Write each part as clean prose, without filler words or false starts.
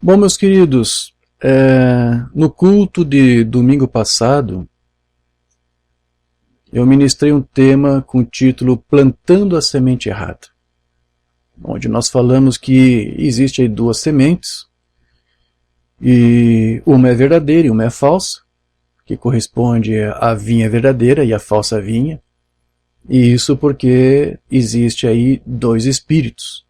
Bom, meus queridos, no culto de domingo passado, eu ministrei um tema com o título Plantando a Semente Errada, onde nós falamos que existe aí duas sementes, e uma é verdadeira e uma é falsa, que corresponde à vinha verdadeira e à falsa vinha, e isso porque existe aí dois espíritos.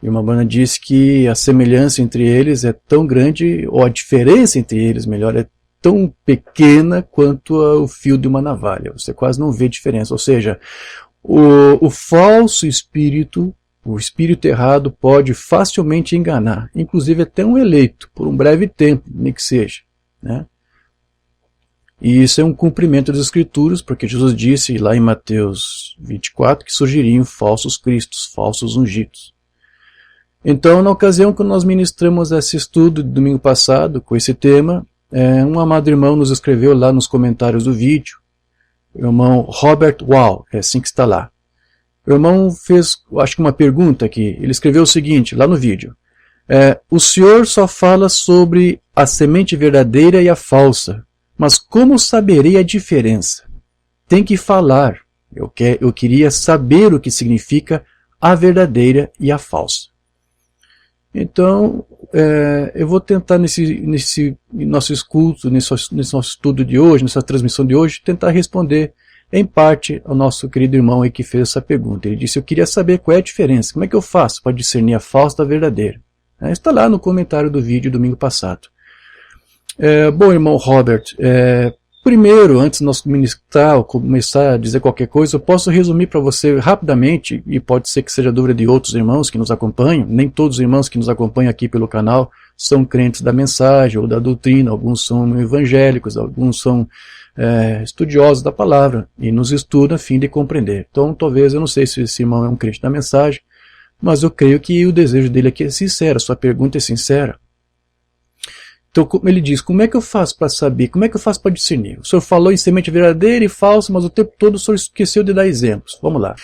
E uma banda diz que a semelhança entre eles é tão grande, ou a diferença entre eles, melhor, é tão pequena quanto o fio de uma navalha. Você quase não vê diferença. Ou seja, o falso espírito, o espírito errado, pode facilmente enganar, inclusive até um eleito, por um breve tempo, nem que seja, né? E isso é um cumprimento das Escrituras, porque Jesus disse lá em Mateus 24 que surgiriam falsos cristos, falsos ungidos. Então, na ocasião que nós ministramos esse estudo de domingo passado, com esse tema, um amado irmão nos escreveu lá nos comentários do vídeo, o irmão Robert Wall, é assim que está lá. O irmão fez, acho que uma pergunta aqui, ele escreveu o seguinte, lá no vídeo, o senhor só fala sobre a semente verdadeira e a falsa, mas como saberei a diferença? Tem que falar, eu queria saber o que significa a verdadeira e a falsa. Então, eu vou tentar nesse nosso escudo, nesse nosso estudo de hoje, nessa transmissão de hoje, tentar responder em parte ao nosso querido irmão aí que fez essa pergunta. Ele disse, eu queria saber qual é a diferença, como é que eu faço para discernir a falsa da verdadeira? Está lá no comentário do vídeo domingo passado. Bom, irmão Robert, primeiro, antes de nós ministrar ou começar a dizer qualquer coisa, eu posso resumir para você rapidamente, e pode ser que seja dúvida de outros irmãos que nos acompanham, nem todos os irmãos que nos acompanham aqui pelo canal são crentes da mensagem ou da doutrina, alguns são evangélicos, alguns são estudiosos da palavra, e nos estudam a fim de compreender. Então, talvez, eu não sei se esse irmão é um crente da mensagem, mas eu creio que o desejo dele aqui é sincero, a sua pergunta é sincera. Então, como ele diz, como é que eu faço para saber, como é que eu faço para discernir? O senhor falou em semente verdadeira e falsa, mas o tempo todo o senhor esqueceu de dar exemplos. Vamos lá.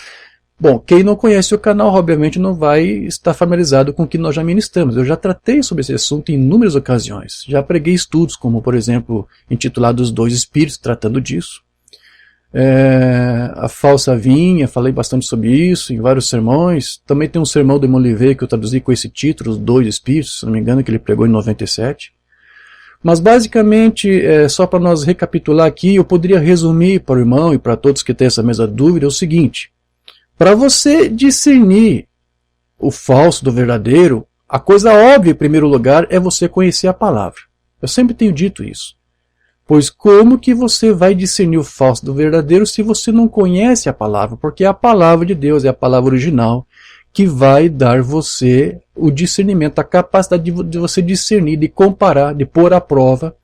Bom, quem não conhece o canal, obviamente, não vai estar familiarizado com o que nós já ministramos. Eu já tratei sobre esse assunto em inúmeras ocasiões. Já preguei estudos, como, por exemplo, intitulado Os Dois Espíritos, tratando disso. A falsa vinha, falei bastante sobre isso em vários sermões. Também tem um sermão do irmão Oliveira que eu traduzi com esse título, Os Dois Espíritos, se não me engano, que ele pregou em 97. Mas basicamente, só para nós recapitular aqui, eu poderia resumir para o irmão e para todos que têm essa mesma dúvida, é o seguinte. Para você discernir o falso do verdadeiro, a coisa óbvia em primeiro lugar é você conhecer a palavra. Eu sempre tenho dito isso. Pois como que você vai discernir o falso do verdadeiro se você não conhece a palavra? Porque a palavra de Deus é a palavra original, que vai dar você o discernimento, a capacidade de você discernir, de comparar, de pôr à prova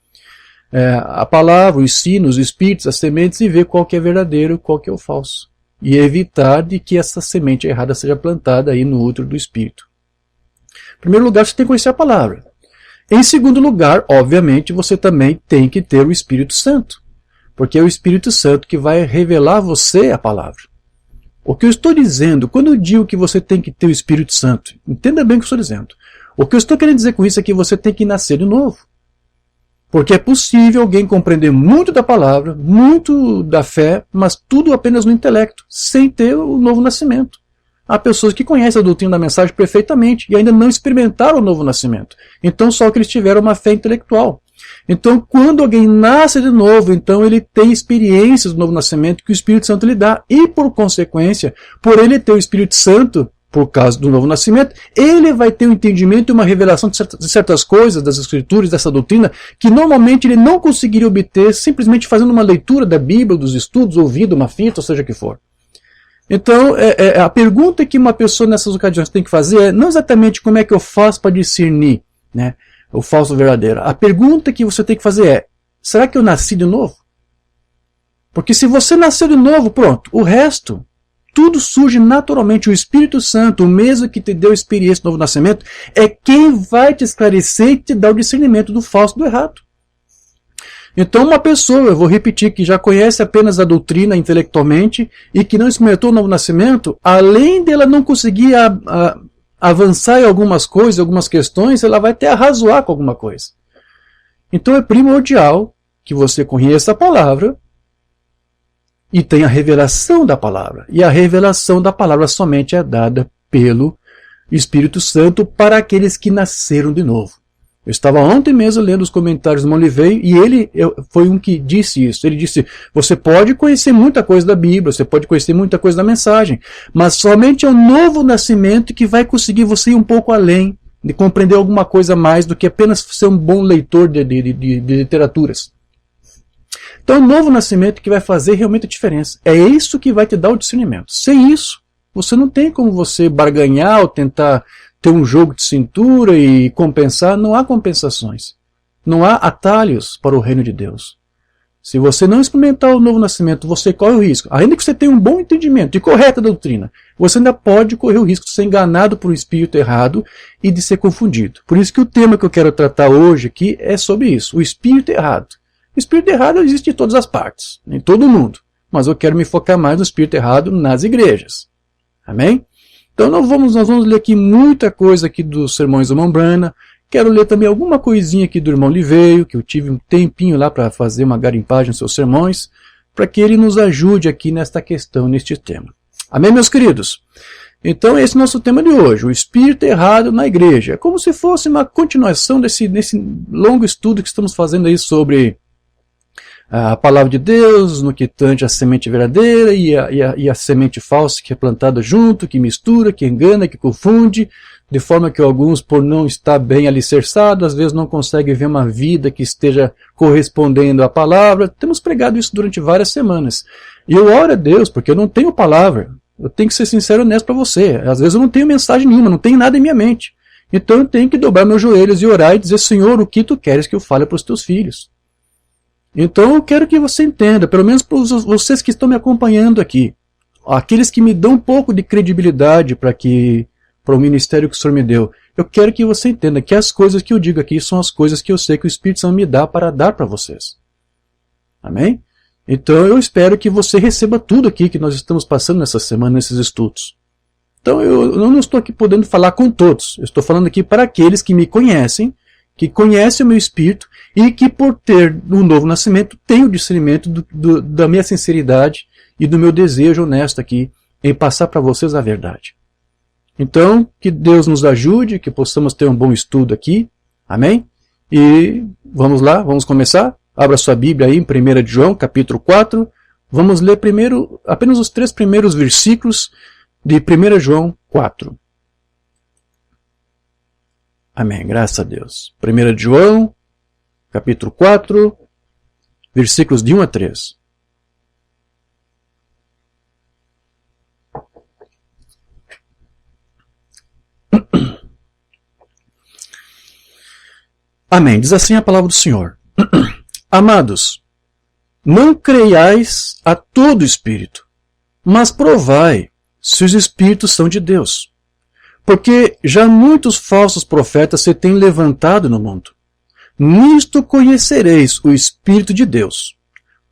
a palavra, o ensino, os espíritos, as sementes e ver qual que é verdadeiro e qual que é o falso. E evitar de que essa semente errada seja plantada aí no útero do espírito. Em primeiro lugar, você tem que conhecer a palavra. Em segundo lugar, obviamente, você também tem que ter o Espírito Santo. Porque é o Espírito Santo que vai revelar a você a palavra. O que eu estou dizendo, quando eu digo que você tem que ter o Espírito Santo, entenda bem o que eu estou dizendo. O que eu estou querendo dizer com isso é que você tem que nascer de novo. Porque é possível alguém compreender muito da palavra, muito da fé, mas tudo apenas no intelecto, sem ter o novo nascimento. Há pessoas que conhecem a doutrina da mensagem perfeitamente e ainda não experimentaram o novo nascimento. Então só que eles tiveram uma fé intelectual. Então, quando alguém nasce de novo, então ele tem experiências do novo nascimento que o Espírito Santo lhe dá. E, por consequência, por ele ter o Espírito Santo, por causa do novo nascimento, ele vai ter um entendimento e uma revelação de certas coisas das Escrituras, dessa doutrina, que normalmente ele não conseguiria obter simplesmente fazendo uma leitura da Bíblia, dos estudos, ouvindo uma fita, ou seja o que for. Então, a pergunta que uma pessoa nessas ocasiões tem que fazer é não exatamente como é que eu faço para discernir, né, o falso verdadeiro. A pergunta que você tem que fazer é, será que eu nasci de novo? Porque se você nasceu de novo, pronto, o resto, tudo surge naturalmente. O Espírito Santo, o mesmo que te deu experiência do novo nascimento, é quem vai te esclarecer e te dar o discernimento do falso e do errado. Então uma pessoa, eu vou repetir, que já conhece apenas a doutrina intelectualmente e que não experimentou o novo nascimento, além dela não conseguir avançar em algumas coisas, algumas questões, ela vai até arrazoar com alguma coisa. Então é primordial que você conheça a palavra e tenha a revelação da palavra. E a revelação da palavra somente é dada pelo Espírito Santo para aqueles que nasceram de novo. Eu estava ontem mesmo lendo os comentários do Molivei e ele foi um que disse isso. Ele disse, você pode conhecer muita coisa da Bíblia, você pode conhecer muita coisa da mensagem, mas somente é o novo nascimento que vai conseguir você ir um pouco além, de compreender alguma coisa mais do que apenas ser um bom leitor de literaturas. Então é o novo nascimento que vai fazer realmente a diferença. É isso que vai te dar o discernimento. Sem isso, você não tem como você barganhar ou tentar ter um jogo de cintura e compensar. Não há compensações. Não há atalhos para o reino de Deus. Se você não experimentar o novo nascimento, você corre o risco. Ainda que você tenha um bom entendimento e correta doutrina, você ainda pode correr o risco de ser enganado por um espírito errado e de ser confundido. Por isso que o tema que eu quero tratar hoje aqui é sobre isso, o espírito errado. O espírito errado existe em todas as partes, em todo o mundo. Mas eu quero me focar mais no espírito errado nas igrejas. Amém? Então nós vamos ler aqui muita coisa aqui dos sermões do Mombrana. Quero ler também alguma coisinha aqui do irmão Liveio, que eu tive um tempinho lá para fazer uma garimpagem nos seus sermões, para que ele nos ajude aqui nesta questão, neste tema. Amém, meus queridos? Então esse é o nosso tema de hoje, o espírito errado na igreja. É como se fosse uma continuação desse longo estudo que estamos fazendo aí sobre a palavra de Deus, no que tange a semente verdadeira e a semente falsa que é plantada junto, que mistura, que engana, que confunde, de forma que alguns, por não estar bem alicerçados, às vezes não conseguem ver uma vida que esteja correspondendo à palavra. Temos pregado isso durante várias semanas. E eu oro a Deus, porque eu não tenho palavra. Eu tenho que ser sincero e honesto para você. Às vezes eu não tenho mensagem nenhuma, não tenho nada em minha mente. Então eu tenho que dobrar meus joelhos e orar e dizer, Senhor, o que tu queres que eu fale para os teus filhos? Então eu quero que você entenda, pelo menos para vocês que estão me acompanhando aqui, aqueles que me dão um pouco de credibilidade para o ministério que o Senhor me deu, eu quero que você entenda que as coisas que eu digo aqui são as coisas que eu sei que o Espírito Santo me dá para dar para vocês. Amém? Então eu espero que você receba tudo aqui que nós estamos passando nessa semana, nesses estudos. Então eu não estou aqui podendo falar com todos, eu estou falando aqui para aqueles que me conhecem, que conhecem o meu espírito e que por ter um novo nascimento tem o discernimento da minha sinceridade e do meu desejo honesto aqui em passar para vocês a verdade. Então, que Deus nos ajude, que possamos ter um bom estudo aqui, amém? E vamos lá, vamos começar? Abra sua Bíblia aí em 1 João, capítulo 4, vamos ler primeiro apenas os 3 primeiros versículos de 1 João 4. Amém, graças a Deus. 1 João, capítulo 4, versículos de 1 a 3. Amém, diz assim a palavra do Senhor. Amados, não creiais a todo espírito, mas provai se os espíritos são de Deus. Porque já muitos falsos profetas se têm levantado no mundo. Nisto conhecereis o Espírito de Deus.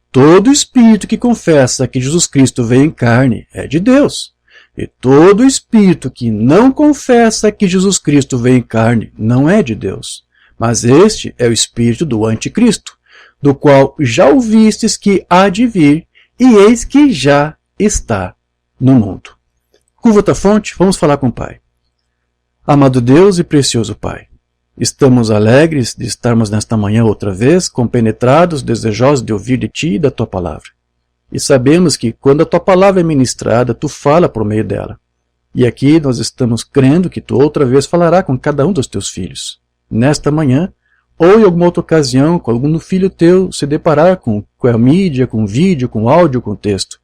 Todo espírito que confessa que Jesus Cristo veio em carne é de Deus. E todo espírito que não confessa que Jesus Cristo veio em carne não é de Deus. Mas este é o espírito do anticristo, do qual já ouvistes que há de vir, e eis que já está no mundo. Curva a fonte, vamos falar com o Pai. Amado Deus e precioso Pai, estamos alegres de estarmos nesta manhã outra vez, compenetrados, desejosos de ouvir de Ti e da Tua Palavra. E sabemos que quando a Tua Palavra é ministrada, Tu fala por meio dela. E aqui nós estamos crendo que Tu outra vez falará com cada um dos Teus filhos. Nesta manhã, ou em alguma outra ocasião, com algum filho Teu se deparar com a mídia, com vídeo, com áudio, com texto.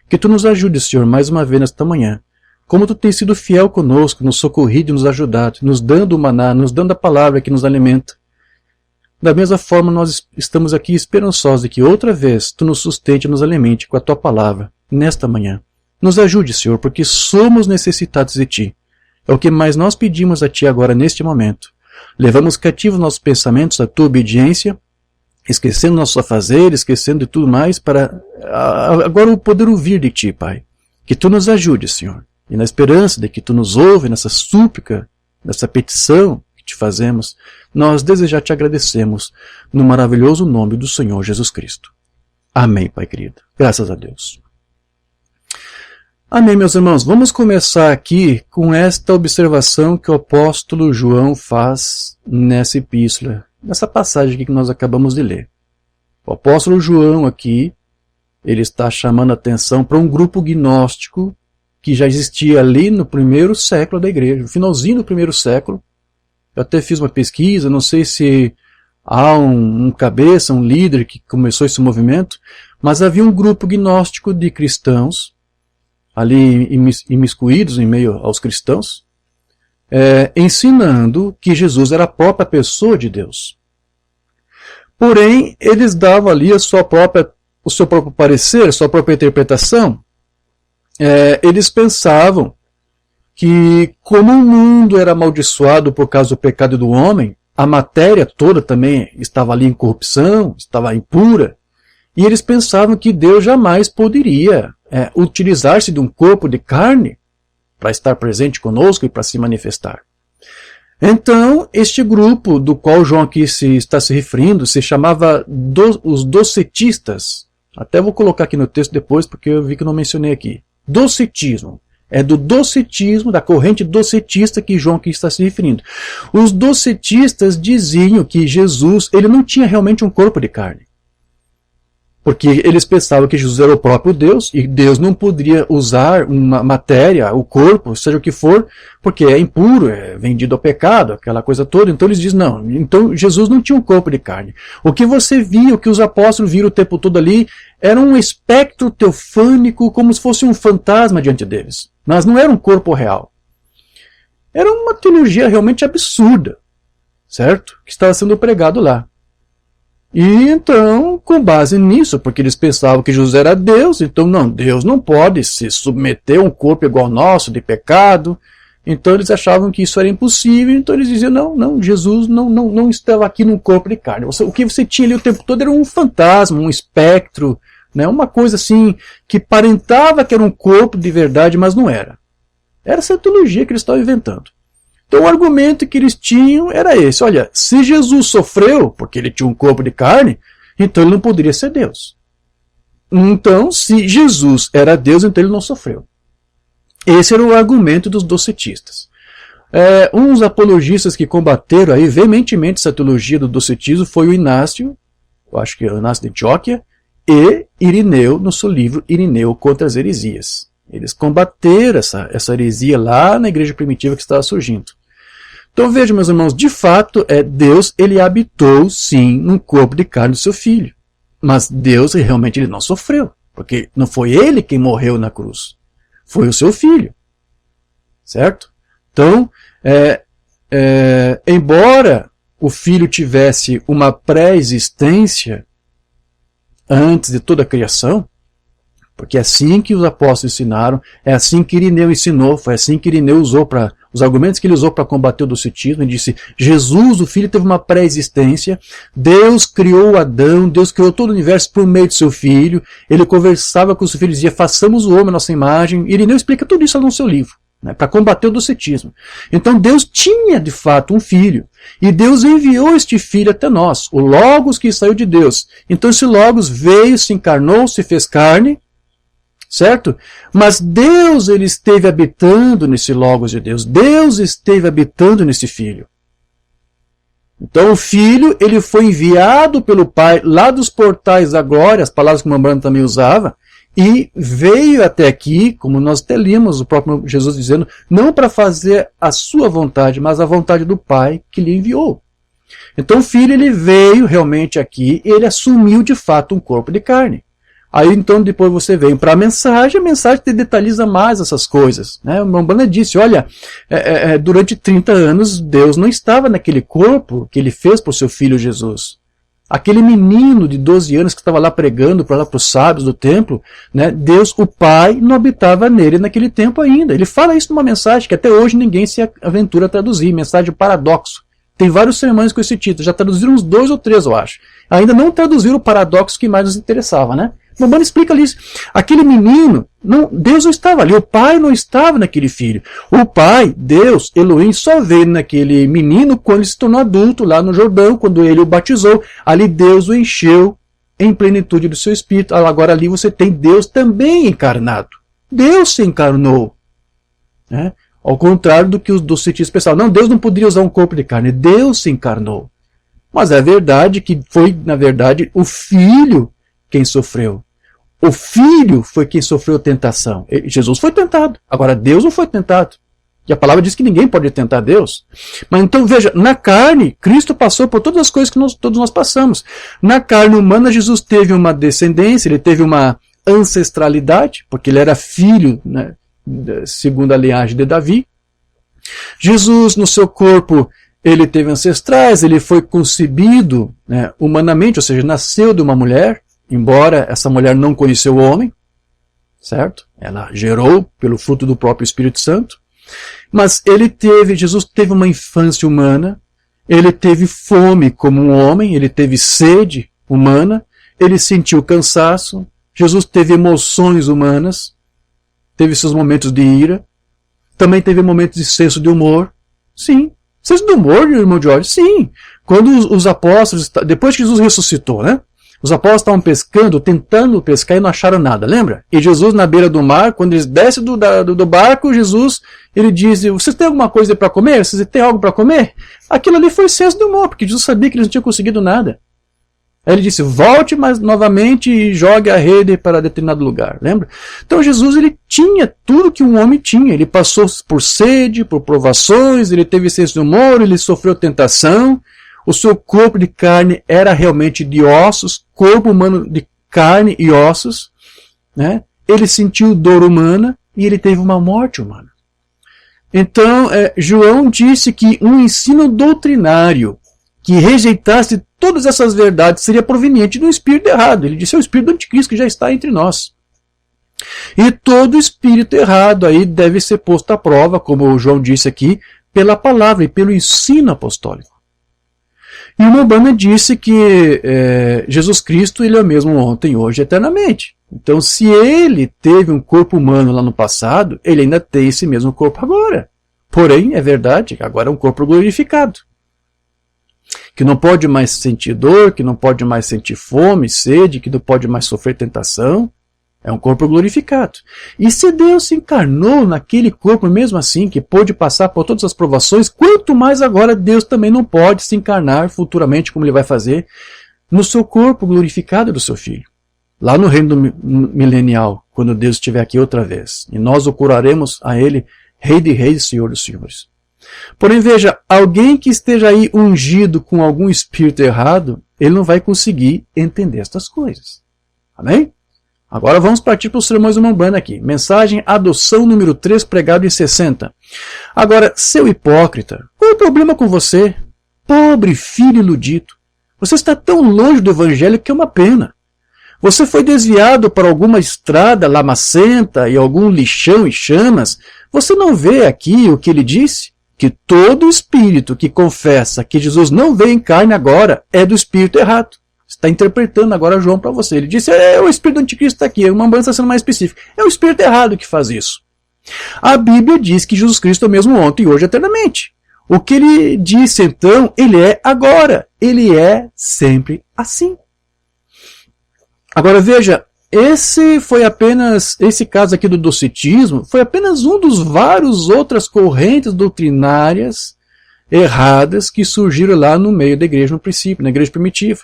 Que Tu nos ajude, Senhor, mais uma vez nesta manhã. Como Tu tens sido fiel conosco, nos socorrido e nos ajudado, nos dando o maná, nos dando a palavra que nos alimenta. Da mesma forma, nós estamos aqui esperançosos de que outra vez Tu nos sustente e nos alimente com a Tua palavra, nesta manhã. Nos ajude, Senhor, porque somos necessitados de Ti. É o que mais nós pedimos a Ti agora, neste momento. Levamos cativos nossos pensamentos à Tua obediência, esquecendo nossos afazeres, esquecendo de tudo mais, para agora o poder ouvir de Ti, Pai. Que Tu nos ajude, Senhor. e na esperança de que tu nos ouve nessa súplica, nessa petição que te fazemos, nós desde já te agradecemos no maravilhoso nome do Senhor Jesus Cristo. Amém, Pai querido. Graças a Deus. Amém, meus irmãos. Vamos começar aqui com esta observação que o apóstolo João faz nessa epístola, nessa passagem aqui que nós acabamos de ler. O apóstolo João aqui, ele está chamando a atenção para um grupo gnóstico que já existia ali no primeiro século da igreja, no finalzinho do primeiro século. Eu até fiz uma pesquisa, não sei se há um cabeça, um líder que começou esse movimento, mas havia um grupo gnóstico de cristãos, ali imiscuídos em meio aos cristãos, ensinando que Jesus era a própria pessoa de Deus. Porém, eles davam ali o seu próprio parecer, a sua própria interpretação. Eles pensavam que, como o mundo era amaldiçoado por causa do pecado do homem, a matéria toda também estava ali em corrupção, estava impura, e eles pensavam que Deus jamais poderia utilizar-se de um corpo de carne para estar presente conosco e para se manifestar. Então, este grupo do qual João aqui está se referindo se chamava os docetistas. Até vou colocar aqui no texto depois, porque eu vi que não mencionei aqui. Docetismo. É do docetismo, da corrente docetista que João aqui está se referindo. Os docetistas diziam que Jesus ele não tinha realmente um corpo de carne. Porque eles pensavam que Jesus era o próprio Deus, e Deus não poderia usar uma matéria, o corpo, seja o que for, porque é impuro, é vendido ao pecado, aquela coisa toda. Então eles dizem, não, então Jesus não tinha um corpo de carne. O que você via, o que os apóstolos viram o tempo todo ali, era um espectro teofânico, como se fosse um fantasma diante deles. Mas não era um corpo real. Era uma teologia realmente absurda, certo? Que estava sendo pregado lá. E então, com base nisso, porque eles pensavam que Jesus era Deus, então não, Deus não pode se submeter a um corpo igual ao nosso, de pecado. Então eles achavam que isso era impossível, então eles diziam, não, Jesus não estava aqui num corpo de carne. O que você tinha ali o tempo todo era um fantasma, um espectro, né, uma coisa assim, que aparentava que era um corpo de verdade, mas não era. Era essa teologia que eles estavam inventando. Então o argumento que eles tinham era esse, olha, se Jesus sofreu, porque ele tinha um corpo de carne, então ele não poderia ser Deus. Então, se Jesus era Deus, então ele não sofreu. Esse era o argumento dos docetistas. Uns apologistas que combateram aí veementemente essa teologia do docetismo foi o Inácio, eu acho que é o Inácio de Antioquia, e Irineu, no seu livro Irineu contra as heresias. Eles combateram essa heresia lá na igreja primitiva que estava surgindo. Então vejam, meus irmãos, de fato, Deus ele habitou, sim, num corpo de carne do seu filho. Mas Deus realmente ele não sofreu, porque não foi ele quem morreu na cruz. Foi o seu filho. Certo? Então, embora o filho tivesse uma pré-existência antes de toda a criação, porque é assim que os apóstolos ensinaram, é assim que Irineu ensinou, foi assim que Irineu usou para os argumentos que ele usou para combater o docetismo. Ele disse, Jesus, o Filho, teve uma pré-existência, Deus criou Adão, Deus criou todo o universo por meio de seu Filho, ele conversava com o seu Filho e dizia, façamos o homem à nossa imagem. Irineu explica tudo isso no seu livro, né, para combater o docetismo. Então Deus tinha de fato um Filho, e Deus enviou este Filho até nós, o Logos que saiu de Deus. Então esse Logos veio, se encarnou, se fez carne, certo? Mas Deus ele esteve habitando nesse Logos de Deus. Deus esteve habitando nesse Filho. Então o Filho ele foi enviado pelo Pai lá dos portais da glória, as palavras que o Mambrano também usava, e veio até aqui, como nós até lemos o próprio Jesus dizendo, não para fazer a sua vontade, mas a vontade do Pai que lhe enviou. Então o Filho ele veio realmente aqui e ele assumiu de fato um corpo de carne. Aí então depois você vem para a mensagem te detalhiza mais essas coisas. Né? O Mambrana disse, olha, durante 30 anos Deus não estava naquele corpo que ele fez por seu filho Jesus. Aquele menino de 12 anos que estava lá pregando para os sábios do templo, né? Deus, o Pai, não habitava nele naquele tempo ainda. Ele fala isso numa mensagem que até hoje ninguém se aventura a traduzir, mensagem paradoxo. Tem vários sermões com esse título, já traduziram uns 2 ou 3, eu acho. Ainda não traduziram o paradoxo que mais nos interessava, né? Umbanda explica ali isso. Aquele menino, Deus não estava ali, o pai não estava naquele filho. O pai, Deus, Elohim, só veio naquele menino quando ele se tornou adulto, lá no Jordão, quando ele o batizou. Ali Deus o encheu em plenitude do seu espírito. Agora ali você tem Deus também encarnado. Deus se encarnou. Né? Ao contrário do que os cientistas pensavam. Não, Deus não poderia usar um corpo de carne. Deus se encarnou. Mas é verdade que foi, na verdade, o Filho quem sofreu. O Filho foi quem sofreu tentação. Jesus foi tentado. Agora, Deus não foi tentado. E a palavra diz que ninguém pode tentar Deus. Mas então, veja, na carne, Cristo passou por todas as coisas que todos nós passamos. Na carne humana, Jesus teve uma descendência, ele teve uma ancestralidade, porque ele era filho, né, segundo a linhagem de Davi. Jesus, no seu corpo, ele teve ancestrais, ele foi concebido, né, humanamente, ou seja, nasceu de uma mulher, embora essa mulher não conheceu o homem, certo? Ela gerou pelo fruto do próprio Espírito Santo. Mas Jesus teve uma infância humana, ele teve fome como um homem, ele teve sede humana, ele sentiu cansaço, Jesus teve emoções humanas, teve seus momentos de ira, também teve momentos de senso de humor. Sim. Senso de humor, irmão Jorge? Sim. Quando os apóstolos, depois que Jesus ressuscitou, né? Os apóstolos estavam pescando, tentando pescar e não acharam nada, lembra? E Jesus na beira do mar, quando eles descem do barco, Jesus, ele diz, vocês têm alguma coisa para comer? Vocês têm algo para comer? Aquilo ali foi senso de humor, porque Jesus sabia que eles não tinham conseguido nada. Aí ele disse, volte mais novamente e jogue a rede para determinado lugar, lembra? Então Jesus, ele tinha tudo que um homem tinha. Ele passou por sede, por provações, ele teve senso de humor, ele sofreu tentação. O seu corpo de carne era realmente de ossos, corpo humano de carne e ossos, né? Ele sentiu dor humana e ele teve uma morte humana. Então, João disse que um ensino doutrinário que rejeitasse todas essas verdades seria proveniente do espírito errado. Ele disse, é o espírito do anticristo que já está entre nós. E todo espírito errado aí deve ser posto à prova, como o João disse aqui, pela palavra e pelo ensino apostólico. E o Umbanda disse que Jesus Cristo ele é o mesmo ontem, hoje e eternamente. Então, se ele teve um corpo humano lá no passado, ele ainda tem esse mesmo corpo agora. Porém, é verdade, agora é um corpo glorificado. Que não pode mais sentir dor, que não pode mais sentir fome, sede, que não pode mais sofrer tentação. É um corpo glorificado. E se Deus se encarnou naquele corpo mesmo assim, que pôde passar por todas as provações, quanto mais agora Deus também não pode se encarnar futuramente, como ele vai fazer, no seu corpo glorificado do seu Filho. Lá no reino milenial, quando Deus estiver aqui outra vez. E nós o curaremos a ele, Rei de Reis e Senhor dos Senhores. Porém, veja, alguém que esteja aí ungido com algum espírito errado, ele não vai conseguir entender estas coisas. Amém? Agora vamos partir para os sermões do Umbanda aqui. Mensagem Adoção número 3, pregado em 60. Agora, seu hipócrita, qual é o problema com você? Pobre filho iludido. Você está tão longe do evangelho que é uma pena. Você foi desviado para alguma estrada lamacenta e algum lixão e chamas. Você não vê aqui o que ele disse? Que todo espírito que confessa que Jesus não veio em carne agora é do espírito errado. Está interpretando agora João para você. Ele disse, o espírito do anticristo está aqui. Uma Umbanda está sendo mais específica. É o espírito errado que faz isso. A Bíblia diz que Jesus Cristo é o mesmo ontem, hoje e eternamente. O que ele disse então, ele é agora. Ele é sempre assim. Agora veja, esse caso aqui do docetismo foi apenas um dos vários outras correntes doutrinárias erradas que surgiram lá no meio da igreja no princípio, na igreja primitiva.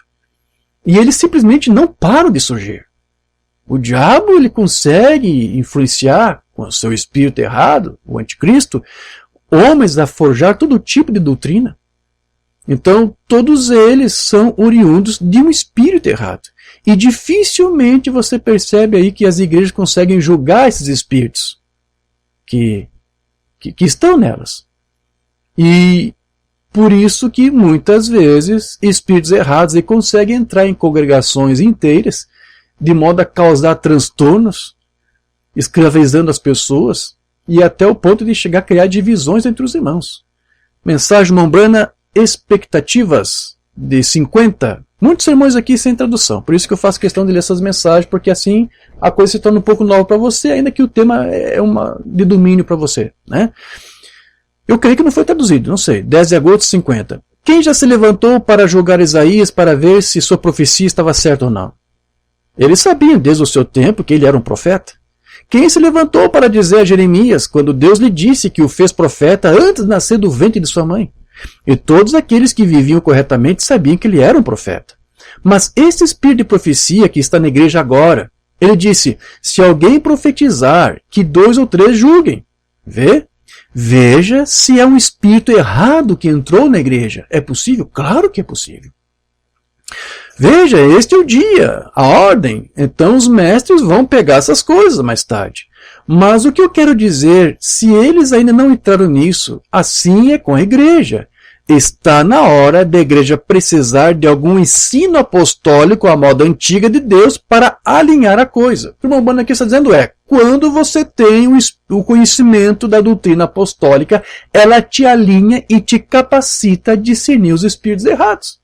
E eles simplesmente não param de surgir. O diabo ele consegue influenciar com o seu espírito errado, o anticristo, homens a forjar todo tipo de doutrina. Então, todos eles são oriundos de um espírito errado. E dificilmente você percebe aí que as igrejas conseguem julgar esses espíritos que estão nelas. E por isso que muitas vezes espíritos errados aí conseguem entrar em congregações inteiras de modo a causar transtornos, escravizando as pessoas e até o ponto de chegar a criar divisões entre os irmãos. Mensagem Umbanda, expectativas de 50. Muitos sermões aqui sem tradução. Por isso que eu faço questão de ler essas mensagens, porque assim a coisa se torna um pouco nova para você, ainda que o tema é de domínio para você, né? Eu creio que não foi traduzido, não sei. 10 de agosto de 50. Quem já se levantou para julgar Isaías para ver se sua profecia estava certa ou não? Eles sabiam desde o seu tempo que ele era um profeta. Quem se levantou para dizer a Jeremias, quando Deus lhe disse que o fez profeta antes de nascer do ventre de sua mãe? E todos aqueles que viviam corretamente sabiam que ele era um profeta. Mas esse espírito de profecia que está na igreja agora, ele disse, se alguém profetizar, que 2 ou 3 julguem. Veja se é um espírito errado que entrou na igreja. É possível? Claro que é possível. Veja, este é o dia, a ordem. Então os mestres vão pegar essas coisas mais tarde. Mas o que eu quero dizer, se eles ainda não entraram nisso, assim é com a igreja. Está na hora da igreja precisar de algum ensino apostólico à moda antiga de Deus para alinhar a coisa. O que o irmão Branham aqui está dizendo é, quando você tem o conhecimento da doutrina apostólica, ela te alinha e te capacita a discernir os espíritos errados.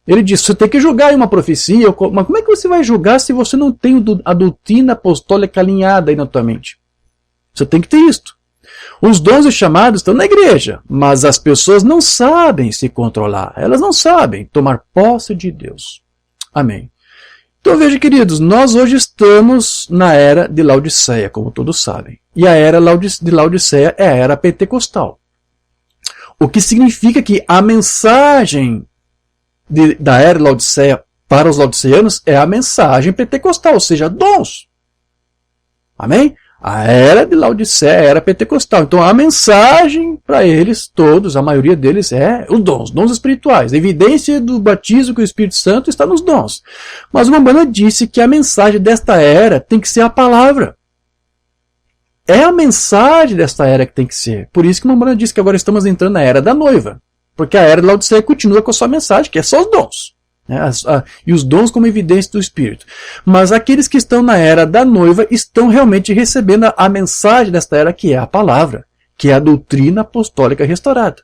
Ele diz, você tem que julgar uma profecia, mas como é que você vai julgar se você não tem a doutrina apostólica alinhada aí na tua mente? Você tem que ter isto. Os dons e chamados estão na igreja, mas as pessoas não sabem se controlar. Elas não sabem tomar posse de Deus. Amém. Então veja, queridos, nós hoje estamos na era de Laodiceia, como todos sabem. E a era de Laodiceia é a era pentecostal. O que significa que a mensagem da era de Laodiceia para os laodiceanos é a mensagem pentecostal, ou seja, dons. Amém? A era de Laodiceia é a era pentecostal. Então a mensagem para eles todos, a maioria deles, é os dons espirituais. A evidência do batismo com o Espírito Santo está nos dons. Mas o Mambana disse que a mensagem desta era tem que ser a palavra. É a mensagem desta era que tem que ser. Por isso que o Mambana disse que agora estamos entrando na era da noiva. Porque a era de Laodiceia continua com a sua mensagem, que é só os dons. Né? E os dons como evidência do Espírito. Mas aqueles que estão na era da noiva estão realmente recebendo a mensagem desta era, que é a palavra, que é a doutrina apostólica restaurada.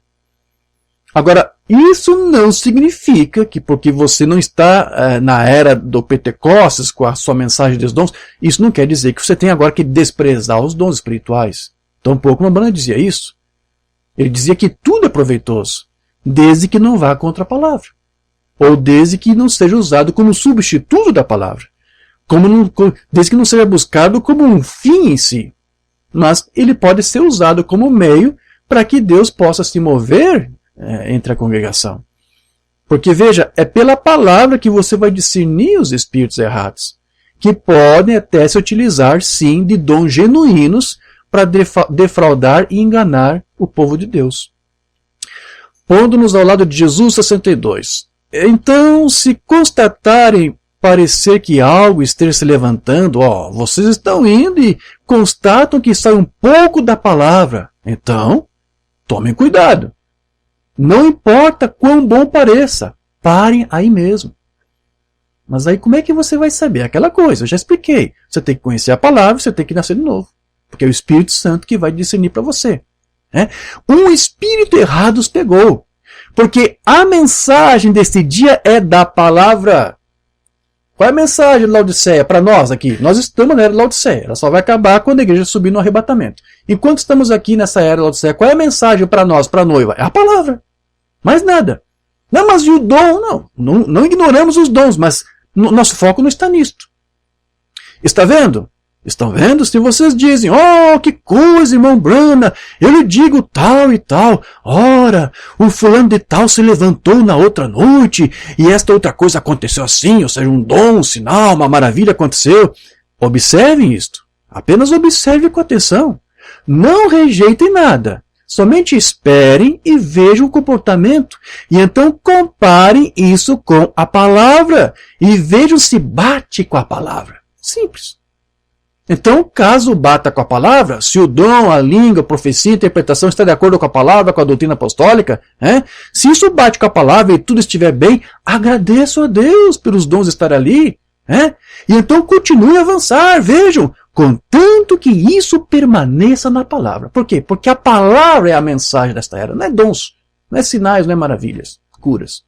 Agora, isso não significa que porque você não está na era do Pentecostes com a sua mensagem dos dons, isso não quer dizer que você tem agora que desprezar os dons espirituais. Tampouco o Mambana dizia isso. Ele dizia que tudo é proveitoso, desde que não vá contra a palavra. Ou desde que não seja usado como substituto da palavra. Desde que não seja buscado como um fim em si. Mas ele pode ser usado como meio para que Deus possa se mover entre a congregação. Porque veja, é pela palavra que você vai discernir os espíritos errados, que podem até se utilizar sim de dons genuínos para defraudar e enganar o povo de Deus. Pondo-nos ao lado de Jesus 62. Então, se constatarem parecer que algo esteja se levantando, vocês estão indo e constatam que sai um pouco da palavra. Então, tomem cuidado. Não importa quão bom pareça, parem aí mesmo. Mas aí como é que você vai saber? Aquela coisa, eu já expliquei. Você tem que conhecer a palavra, você tem que nascer de novo. Porque é o Espírito Santo que vai discernir para você. Um espírito errado os pegou. Porque a mensagem desse dia é da palavra. Qual é a mensagem de Laodiceia para nós aqui? Nós estamos na era de Laodiceia. Ela só vai acabar quando a igreja subir no arrebatamento. Enquanto estamos aqui nessa era de Laodiceia, qual é a mensagem para nós, para a noiva? É a palavra. Mais nada. Não, mas e o dom? Não ignoramos os dons, mas nosso foco não está nisto. Está vendo? Estão vendo? Se vocês dizem, que coisa, irmão Branham, eu lhe digo tal e tal. Ora, o fulano de tal se levantou na outra noite e esta outra coisa aconteceu assim, ou seja, um dom, um sinal, uma maravilha aconteceu. Observem isto. Apenas observem com atenção. Não rejeitem nada. Somente esperem e vejam o comportamento. E então comparem isso com a palavra e vejam se bate com a palavra. Simples. Então, caso bata com a palavra, se o dom, a língua, a profecia, a interpretação está de acordo com a palavra, com a doutrina apostólica, se isso bate com a palavra e tudo estiver bem, agradeço a Deus pelos dons estar ali. E então continue a avançar, vejam, contanto que isso permaneça na palavra. Por quê? Porque a palavra é a mensagem desta era, não é dons, não é sinais, não é maravilhas, curas.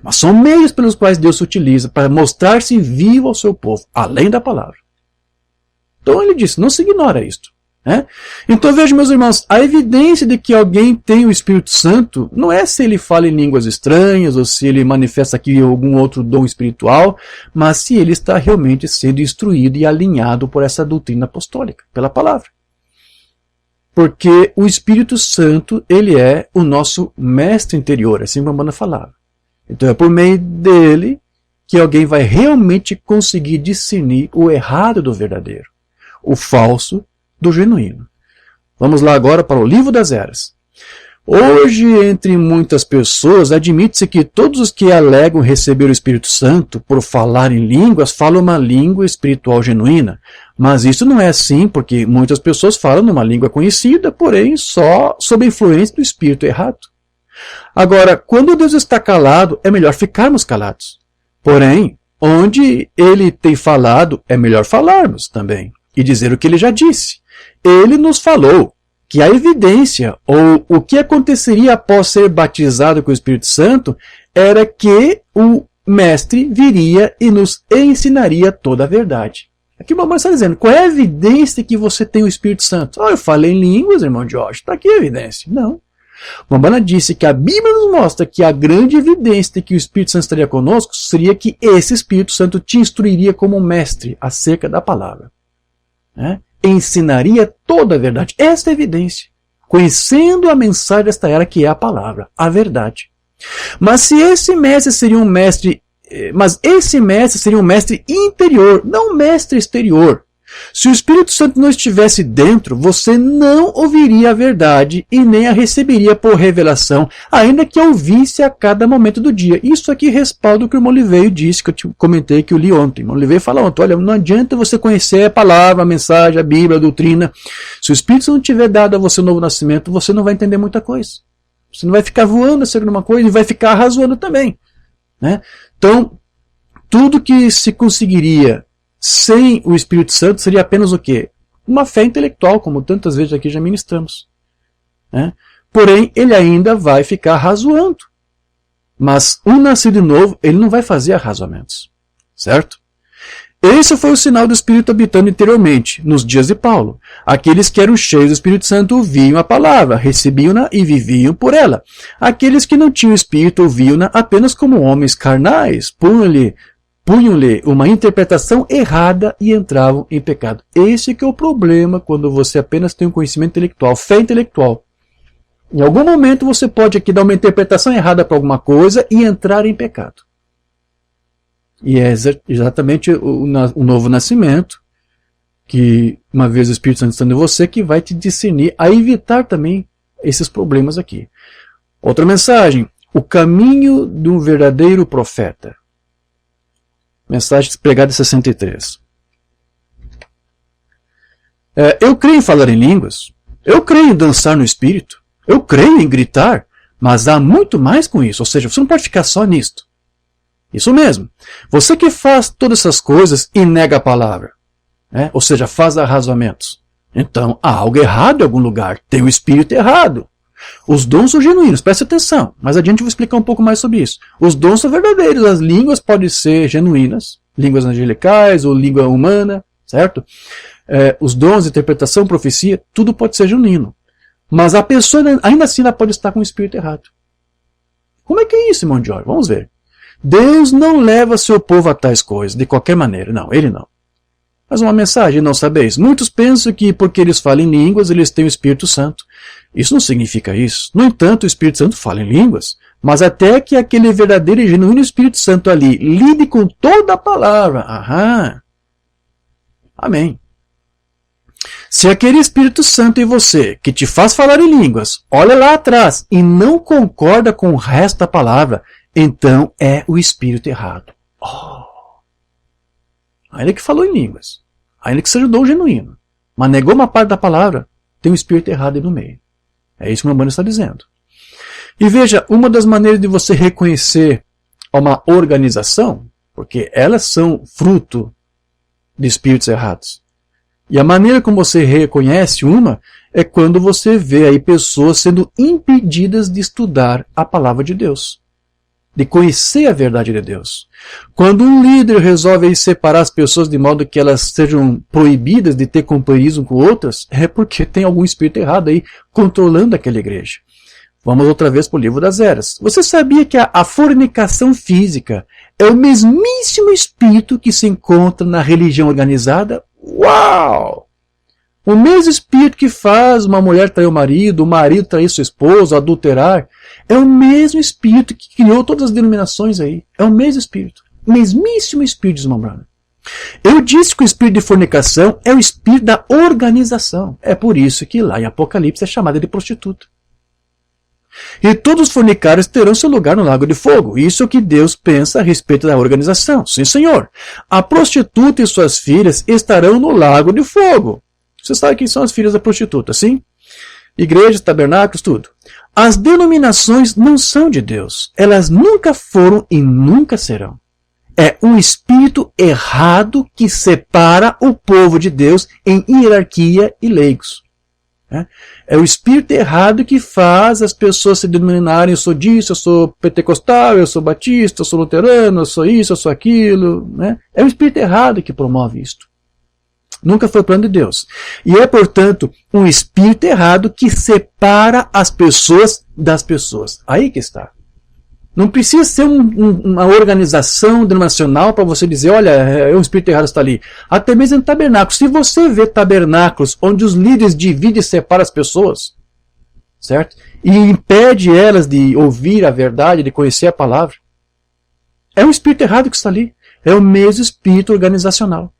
Mas são meios pelos quais Deus se utiliza para mostrar-se vivo ao seu povo, além da palavra. Então ele disse, não se ignora isto. Né? Então veja, meus irmãos, a evidência de que alguém tem o Espírito Santo não é se ele fala em línguas estranhas ou se ele manifesta aqui algum outro dom espiritual, mas se ele está realmente sendo instruído e alinhado por essa doutrina apostólica, pela palavra. Porque o Espírito Santo, ele é o nosso mestre interior, assim como a Amanda falava. Então é por meio dele que alguém vai realmente conseguir discernir o errado do verdadeiro, o falso do genuíno. Vamos lá agora para o Livro das Eras. Hoje, entre muitas pessoas, admite-se que todos os que alegam receber o Espírito Santo por falar em línguas falam uma língua espiritual genuína. Mas isso não é assim, porque muitas pessoas falam numa língua conhecida, porém só sob a influência do Espírito errado. Agora, quando Deus está calado, é melhor ficarmos calados. Porém, onde Ele tem falado, é melhor falarmos também e dizer o que Ele já disse. Ele nos falou que a evidência, ou o que aconteceria após ser batizado com o Espírito Santo, era que o Mestre viria e nos ensinaria toda a verdade. Aqui o mamãe está dizendo, qual é a evidência que você tem o Espírito Santo? Eu falei em línguas, irmão Jorge, está aqui a evidência. Não. Mamãe disse que a Bíblia nos mostra que a grande evidência de que o Espírito Santo estaria conosco seria que esse Espírito Santo te instruiria como mestre acerca da palavra. Né? Ensinaria toda a verdade. Esta é a evidência. Conhecendo a mensagem desta era, que é a palavra, a verdade. Mas esse mestre seria um mestre interior, não mestre exterior. Se o Espírito Santo não estivesse dentro, você não ouviria a verdade e nem a receberia por revelação, ainda que a ouvisse a cada momento do dia. Isso aqui respalda o que o irmão Liveio disse, que eu comentei, que eu li ontem. O irmão Liveio fala ontem, olha, não adianta você conhecer a palavra, a mensagem, a Bíblia, a doutrina. Se o Espírito Santo não tiver dado a você um novo nascimento, você não vai entender muita coisa. Você não vai ficar voando acerca de uma coisa e vai ficar arrasando também. Né? Então, tudo que se conseguiria sem o Espírito Santo seria apenas o quê? Uma fé intelectual, como tantas vezes aqui já ministramos. Né? Porém, ele ainda vai ficar razoando. Mas um nascido de novo, ele não vai fazer arrazoamentos. Certo? Esse foi o sinal do Espírito habitando interiormente, nos dias de Paulo. Aqueles que eram cheios do Espírito Santo ouviam a palavra, recebiam-na e viviam por ela. Aqueles que não tinham Espírito ouviam-na apenas como homens carnais, punham-lhe uma interpretação errada e entravam em pecado. Esse que é o problema quando você apenas tem um conhecimento intelectual, fé intelectual. Em algum momento você pode aqui dar uma interpretação errada para alguma coisa e entrar em pecado. E é exatamente o novo nascimento, que uma vez o Espírito Santo estando em você, que vai te discernir a evitar também esses problemas aqui. Outra mensagem, o caminho de um verdadeiro profeta. Mensagem pregada em 63. Eu creio em falar em línguas. Eu creio em dançar no espírito. Eu creio em gritar. Mas há muito mais com isso. Ou seja, você não pode ficar só nisto. Isso mesmo. Você que faz todas essas coisas e nega a palavra. Ou seja, faz arrazoamentos. Então, há algo errado em algum lugar. Tem o espírito errado. Os dons são genuínos, preste atenção. Mais adiante eu vou explicar um pouco mais sobre isso. Os dons são verdadeiros, as línguas podem ser genuínas, línguas angelicais ou língua humana, certo? Os dons, interpretação, profecia, tudo pode ser genuíno. Mas a pessoa, ainda assim, ela pode estar com o espírito errado. Como é que é isso, irmão Jorge? Vamos ver. Deus não leva seu povo a tais coisas, de qualquer maneira. Não, ele não. Mas uma mensagem, não sabeis? Muitos pensam que porque eles falam em línguas, eles têm o Espírito Santo. Isso não significa isso. No entanto, o Espírito Santo fala em línguas, mas até que aquele verdadeiro e genuíno Espírito Santo ali lide com toda a palavra. Aham. Amém. Se aquele Espírito Santo em você, que te faz falar em línguas, olha lá atrás e não concorda com o resto da palavra, então é o Espírito errado. Ainda que falou em línguas, ainda que seja o dom genuíno, mas negou uma parte da palavra, tem um espírito errado aí no meio. É isso que o Mamãe está dizendo. E veja, uma das maneiras de você reconhecer uma organização, porque elas são fruto de espíritos errados. E a maneira como você reconhece uma é quando você vê aí pessoas sendo impedidas de estudar a palavra de Deus. de conhecer a verdade de Deus. Quando um líder resolve separar as pessoas de modo que elas sejam proibidas de ter companheirismo com outras, é porque tem algum espírito errado aí controlando aquela igreja. Vamos outra vez para o livro das eras. Você sabia que a fornicação física é o mesmíssimo espírito que se encontra na religião organizada? Uau! O mesmo espírito que faz uma mulher trair o marido trair sua esposa, adulterar, é o mesmo espírito que criou todas as denominações aí. É o mesmo espírito. O mesmíssimo espírito, diz Mambrana. Eu disse que o espírito de fornicação é o espírito da organização. É por isso que lá em Apocalipse é chamada de prostituta. E todos os fornicários terão seu lugar no lago de fogo. Isso é o que Deus pensa a respeito da organização. Sim, senhor. A prostituta e suas filhas estarão no lago de fogo. Você sabe quem são as filhas da prostituta, sim? Igrejas, tabernáculos, tudo. As denominações não são de Deus. Elas nunca foram e nunca serão. É um espírito errado que separa o povo de Deus em hierarquia e leigos. É o espírito errado que faz as pessoas se denominarem: eu sou disso, eu sou pentecostal, eu sou batista, eu sou luterano, eu sou isso, eu sou aquilo. É o espírito errado que promove isto. Nunca foi o plano de Deus. E é, portanto, um espírito errado que separa as pessoas das pessoas. Aí que está. Não precisa ser uma organização denominacional para você dizer: olha, é um espírito errado que está ali. Até mesmo em tabernáculos. Se você vê tabernáculos onde os líderes dividem e separam as pessoas, certo? E impede elas de ouvir a verdade, de conhecer a palavra, é um espírito errado que está ali. É o mesmo espírito organizacional.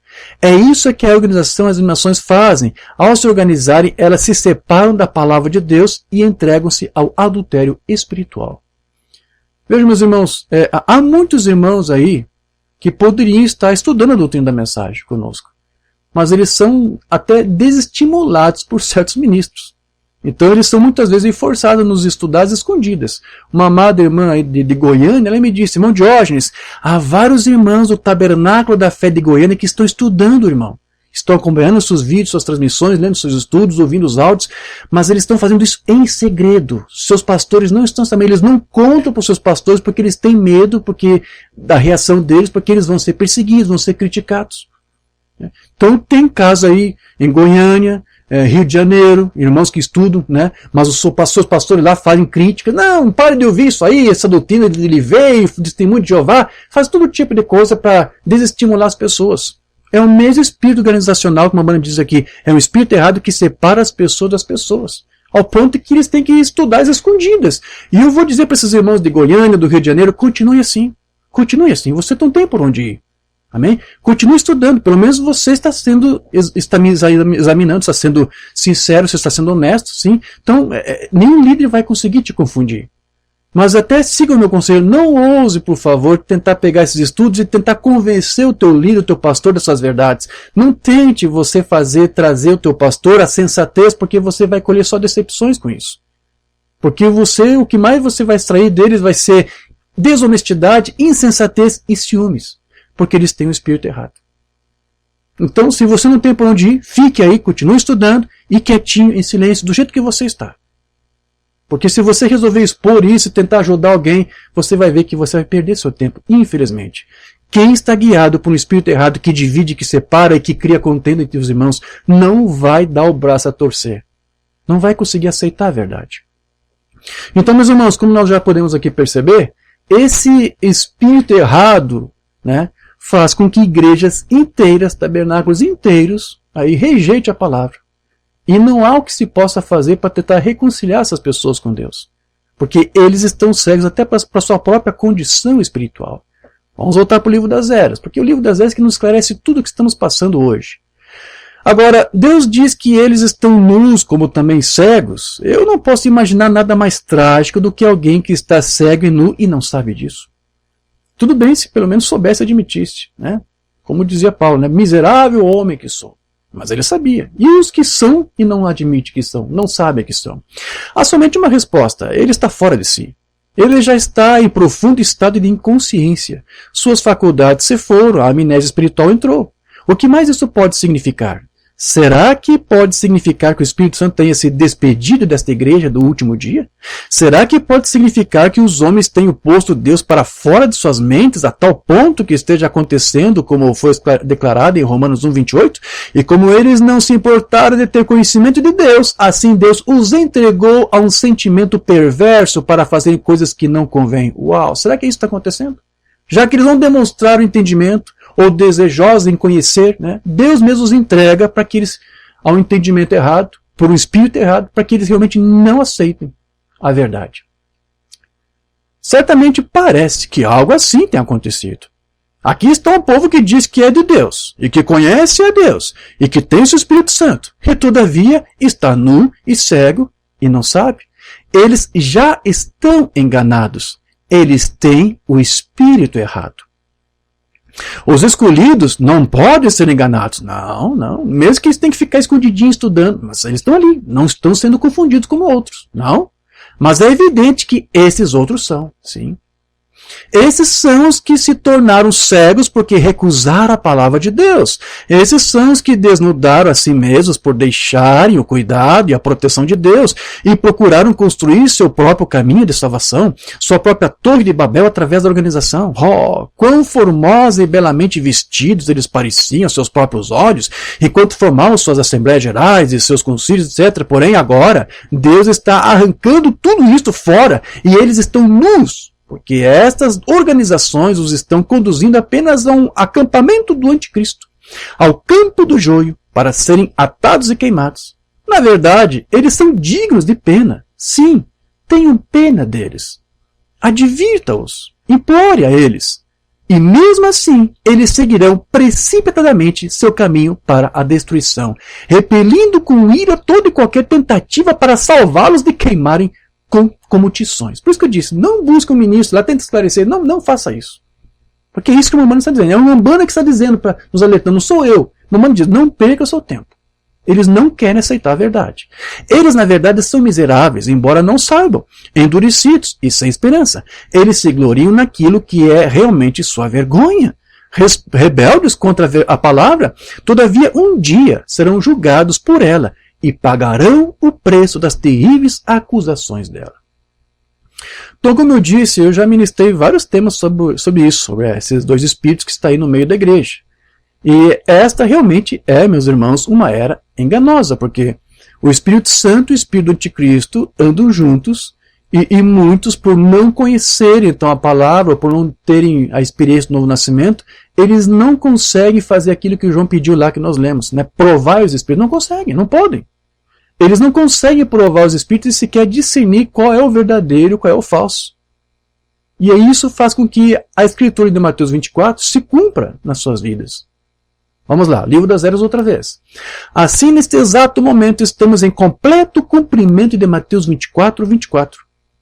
É isso que a organização e as denominações fazem. Ao se organizarem, elas se separam da palavra de Deus e entregam-se ao adultério espiritual. Vejam, meus irmãos, há muitos irmãos aí que poderiam estar estudando a doutrina da mensagem conosco, mas eles são até desestimulados por certos ministros. Então eles são muitas vezes forçados a nos estudar às escondidas. Uma amada irmã aí de Goiânia, ela me disse: irmão Diógenes, há vários irmãos do Tabernáculo da Fé de Goiânia que estão estudando, irmão. Estão acompanhando seus vídeos, suas transmissões, lendo seus estudos, ouvindo os áudios, mas eles estão fazendo isso em segredo. Seus pastores não estão sabendo, eles não contam para os seus pastores porque eles têm medo da reação deles, porque eles vão ser perseguidos, vão ser criticados. Então tem casos aí em Goiânia, Rio de Janeiro, irmãos que estudam, mas os seus pastores lá fazem crítica. Não, pare de ouvir isso aí, essa doutrina de ele veio, testemunho de Jeová, faz todo tipo de coisa para desestimular as pessoas. É o mesmo espírito organizacional que uma banda diz aqui. É um espírito errado que separa as pessoas das pessoas. Ao ponto que eles têm que estudar as escondidas. E eu vou dizer para esses irmãos de Goiânia, do Rio de Janeiro: continue assim. Continue assim. Você não tem por onde ir. Amém? Continue estudando. Pelo menos você está me examinando, está sendo sincero, você está sendo honesto, sim? Então, nenhum líder vai conseguir te confundir. Mas até siga o meu conselho, não ouse, por favor, tentar pegar esses estudos e tentar convencer o teu líder, o teu pastor dessas verdades. Não tente você trazer o teu pastor à sensatez, porque você vai colher só decepções com isso. Porque o que mais você vai extrair deles vai ser desonestidade, insensatez e ciúmes. Porque eles têm o espírito errado. Então, se você não tem por onde ir, fique aí, continue estudando e quietinho, em silêncio, do jeito que você está. Porque se você resolver expor isso e tentar ajudar alguém, você vai ver que você vai perder seu tempo, infelizmente. Quem está guiado por um espírito errado que divide, que separa e que cria contenda entre os irmãos, não vai dar o braço a torcer. Não vai conseguir aceitar a verdade. Então, meus irmãos, como nós já podemos aqui perceber, esse espírito errado, faz com que igrejas inteiras, tabernáculos inteiros, aí rejeite a palavra. E não há o que se possa fazer para tentar reconciliar essas pessoas com Deus. Porque eles estão cegos até para a sua própria condição espiritual. Vamos voltar para o livro das eras, porque o livro das eras é que nos esclarece tudo o que estamos passando hoje. Agora, Deus diz que eles estão nus, como também cegos. Eu não posso imaginar nada mais trágico do que alguém que está cego e nu e não sabe disso. Tudo bem se pelo menos soubesse admitir-se, Como dizia Paulo, miserável homem que sou. Mas ele sabia. E os que são e não admitem que são, não sabem que são. Há somente uma resposta: ele está fora de si. Ele já está em profundo estado de inconsciência. Suas faculdades se foram, a amnésia espiritual entrou. O que mais isso pode significar? Será que pode significar que o Espírito Santo tenha se despedido desta igreja do último dia? Será que pode significar que os homens tenham posto Deus para fora de suas mentes a tal ponto que esteja acontecendo como foi declarado em Romanos 1:28? E como eles não se importaram de ter conhecimento de Deus, assim Deus os entregou a um sentimento perverso para fazerem coisas que não convêm. Uau, será que isso está acontecendo? Já que eles não demonstraram entendimento, ou desejosos em conhecer, né? Deus mesmo os entrega para que eles, ao entendimento errado, por um espírito errado, para que eles realmente não aceitem a verdade. Certamente parece que algo assim tem acontecido. Aqui está um povo que diz que é de Deus, e que conhece a Deus, e que tem o seu Espírito Santo, e todavia está nu e cego e não sabe. Eles já estão enganados. Eles têm o espírito errado. Os escolhidos não podem ser enganados. Não, não. Mesmo que eles tenham que ficar escondidinhos estudando. Mas eles estão ali. Não estão sendo confundidos como outros. Não. Mas é evidente que esses outros são. Sim. Esses são os que se tornaram cegos porque recusaram a palavra de Deus. Esses são os que desnudaram a si mesmos por deixarem o cuidado e a proteção de Deus e procuraram construir seu próprio caminho de salvação, sua própria torre de Babel através da organização. Oh, quão formosa e belamente vestidos eles pareciam aos seus próprios olhos, enquanto formavam suas assembleias gerais e seus concílios, etc. Porém, agora, Deus está arrancando tudo isto fora e eles estão nus. Porque estas organizações os estão conduzindo apenas a um acampamento do anticristo, ao campo do joio, para serem atados e queimados. Na verdade, eles são dignos de pena. Sim, tenham pena deles. Advirta-os, implore a eles. E mesmo assim, eles seguirão precipitadamente seu caminho para a destruição, repelindo com ira toda e qualquer tentativa para salvá-los de queimarem como tições. Por isso que eu disse, não busque um ministro lá, tenta esclarecer, não faça isso. Porque é isso que o Mammana está dizendo. É o Mammana que está dizendo para nos alertar, não sou eu. O Mammana diz, não perca o seu tempo. Eles não querem aceitar a verdade. Eles, na verdade, são miseráveis, embora não saibam, endurecidos e sem esperança. Eles se gloriam naquilo que é realmente sua vergonha. Rebeldes contra a palavra, todavia um dia serão julgados por ela, e pagarão o preço das terríveis acusações dela. Então, como eu disse, eu já ministrei vários temas sobre isso, sobre esses dois espíritos que estão aí no meio da igreja. E esta realmente é, meus irmãos, uma era enganosa, porque o Espírito Santo e o Espírito do Anticristo andam juntos, e muitos, por não conhecerem então a palavra, por não terem a experiência do novo nascimento, eles não conseguem fazer aquilo que o João pediu lá que nós lemos, né? Provar os espíritos. Não conseguem, não podem. Eles não conseguem provar os espíritos e sequer discernir qual é o verdadeiro e qual é o falso. E aí isso faz com que a escritura de Mateus 24 se cumpra nas suas vidas. Vamos lá, livro das eras outra vez. Assim, neste exato momento, estamos em completo cumprimento de Mateus 24,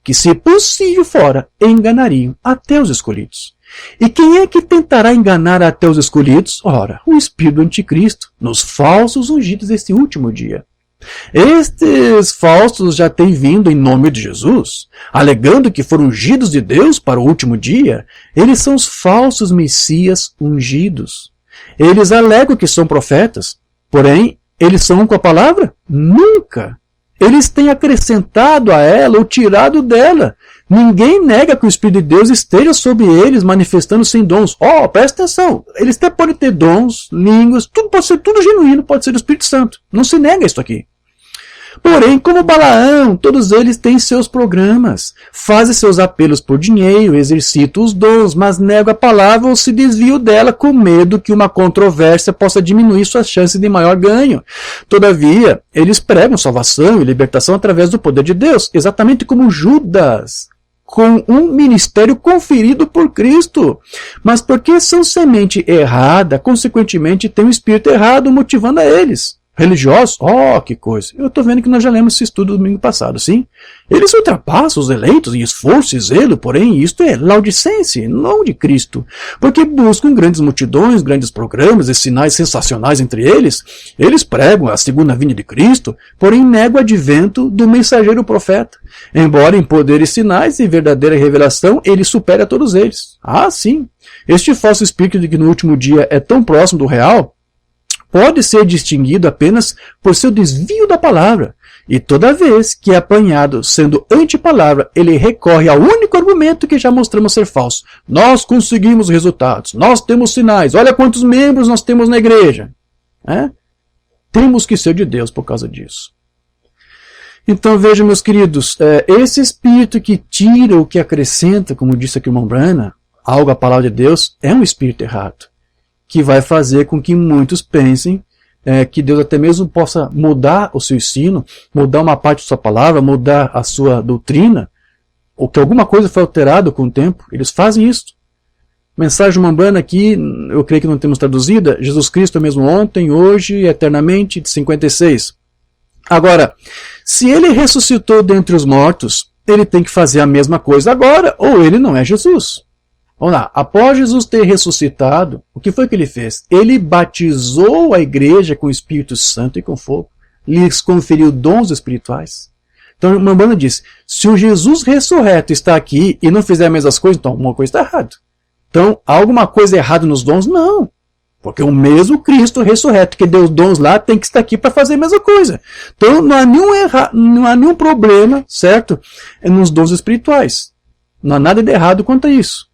que, se possível fora, enganariam até os escolhidos. E quem é que tentará enganar até os escolhidos? Ora, o espírito do anticristo, nos falsos ungidos deste último dia. Estes falsos já têm vindo em nome de Jesus, alegando que foram ungidos de Deus para o último dia. Eles são os falsos messias ungidos. Eles alegam que são profetas, porém, eles são com a palavra? Nunca. Eles têm acrescentado a ela ou tirado dela. Ninguém nega que o Espírito de Deus esteja sobre eles, manifestando-se em dons. Oh, presta atenção. Eles até podem ter dons, línguas, tudo pode ser tudo genuíno, pode ser do Espírito Santo. Não se nega isso aqui. Porém, como Balaão, todos eles têm seus programas, fazem seus apelos por dinheiro, exercitam os dons, mas negam a palavra ou se desviam dela com medo que uma controvérsia possa diminuir suas chances de maior ganho. Todavia, eles pregam salvação e libertação através do poder de Deus, exatamente como Judas, com um ministério conferido por Cristo. Mas porque são semente errada, consequentemente tem um espírito errado motivando a eles. Religiosos? Oh, que coisa. Eu estou vendo que nós já lemos esse estudo domingo passado, sim? Eles ultrapassam os eleitos em esforço e zelo, porém isto é laudicense, não de Cristo. Porque buscam grandes multidões, grandes programas e sinais sensacionais entre eles. Eles pregam a segunda vinda de Cristo, porém negam o advento do mensageiro profeta. Embora em poder e sinais e verdadeira revelação, ele supera a todos eles. Ah, sim. Este falso espírito de que no último dia é tão próximo do real, pode ser distinguido apenas por seu desvio da palavra. E toda vez que é apanhado sendo antipalavra, ele recorre ao único argumento que já mostramos ser falso. Nós conseguimos resultados, nós temos sinais, olha quantos membros nós temos na igreja. Temos que ser de Deus por causa disso. Então vejam, meus queridos, esse espírito que tira o que acrescenta, como disse aqui o irmão Branham, algo à palavra de Deus, é um espírito errado, que vai fazer com que muitos pensem que Deus até mesmo possa mudar o seu ensino, mudar uma parte da sua palavra, mudar a sua doutrina, ou que alguma coisa foi alterada com o tempo. Eles fazem isso. Mensagem Umbanda aqui, eu creio que não temos traduzida, Jesus Cristo é mesmo ontem, hoje e eternamente, de 56. Agora, se ele ressuscitou dentre os mortos, ele tem que fazer a mesma coisa agora, ou ele não é Jesus. Vamos lá, após Jesus ter ressuscitado, o que foi que ele fez? Ele batizou a igreja com o Espírito Santo e com fogo, lhes conferiu dons espirituais. Então, o Umbanda diz, se o Jesus ressurreto está aqui e não fizer as mesmas coisas, então alguma coisa está errada. Então, há alguma coisa errada nos dons? Não. Porque o mesmo Cristo ressurreto que deu os dons lá tem que estar aqui para fazer a mesma coisa. Então, não há nenhum problema, certo? Nos dons espirituais. Não há nada de errado quanto a isso.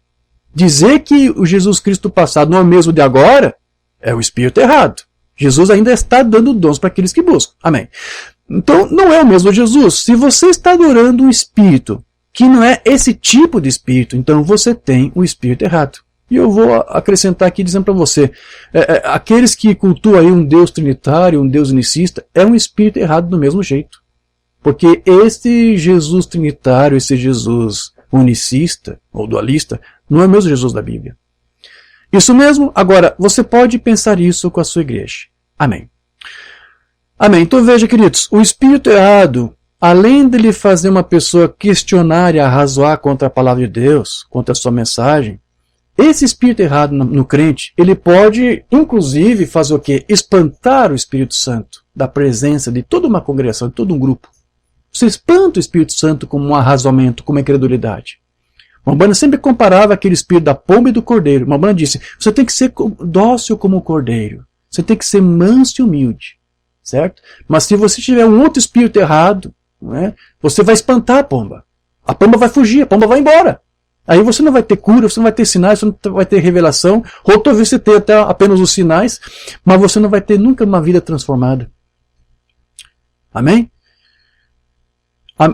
Dizer que o Jesus Cristo passado não é o mesmo de agora, é o espírito errado. Jesus ainda está dando dons para aqueles que buscam. Amém. Então, não é o mesmo Jesus. Se você está adorando um espírito que não é esse tipo de espírito, então você tem o espírito errado. E eu vou acrescentar aqui dizendo para você, aqueles que cultuam aí um Deus trinitário, um Deus unicista, é um espírito errado do mesmo jeito. Porque esse Jesus trinitário, esse Jesus unicista ou dualista, não é o mesmo Jesus da Bíblia. Isso mesmo? Agora, você pode pensar isso com a sua igreja. Amém. Amém. Então veja, queridos, o espírito errado, além de lhe fazer uma pessoa questionar e arrazoar contra a palavra de Deus, contra a sua mensagem, esse espírito errado no crente, ele pode, inclusive, fazer o quê? Espantar o Espírito Santo da presença de toda uma congregação, de todo um grupo. Você espanta o Espírito Santo como um arrazoamento, como uma incredulidade. Umbanda sempre comparava aquele espírito da pomba e do cordeiro. Umbanda disse, você tem que ser dócil como o cordeiro. Você tem que ser manso e humilde. Certo? Mas se você tiver um outro espírito errado, você vai espantar a pomba. A pomba vai fugir, a pomba vai embora. Aí você não vai ter cura, você não vai ter sinais, você não vai ter revelação, ou talvez você tenha até apenas os sinais, mas você não vai ter nunca uma vida transformada. Amém?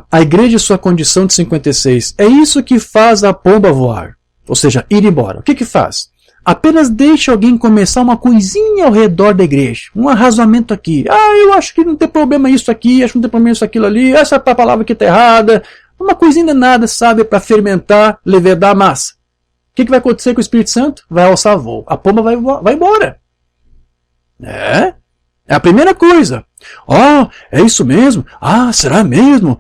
A igreja e sua condição de 56, é isso que faz a pomba voar, ou seja, ir embora. O que faz? Apenas deixa alguém começar uma coisinha ao redor da igreja, um arrazoamento aqui. Eu acho que não tem problema isso aqui, acho que não tem problema isso aquilo ali, essa palavra aqui está errada. Uma coisinha de nada, sabe, para fermentar, levedar a massa. O que vai acontecer com o Espírito Santo? Vai alçar voo. A pomba vai embora. É a primeira coisa. É isso mesmo? Será mesmo?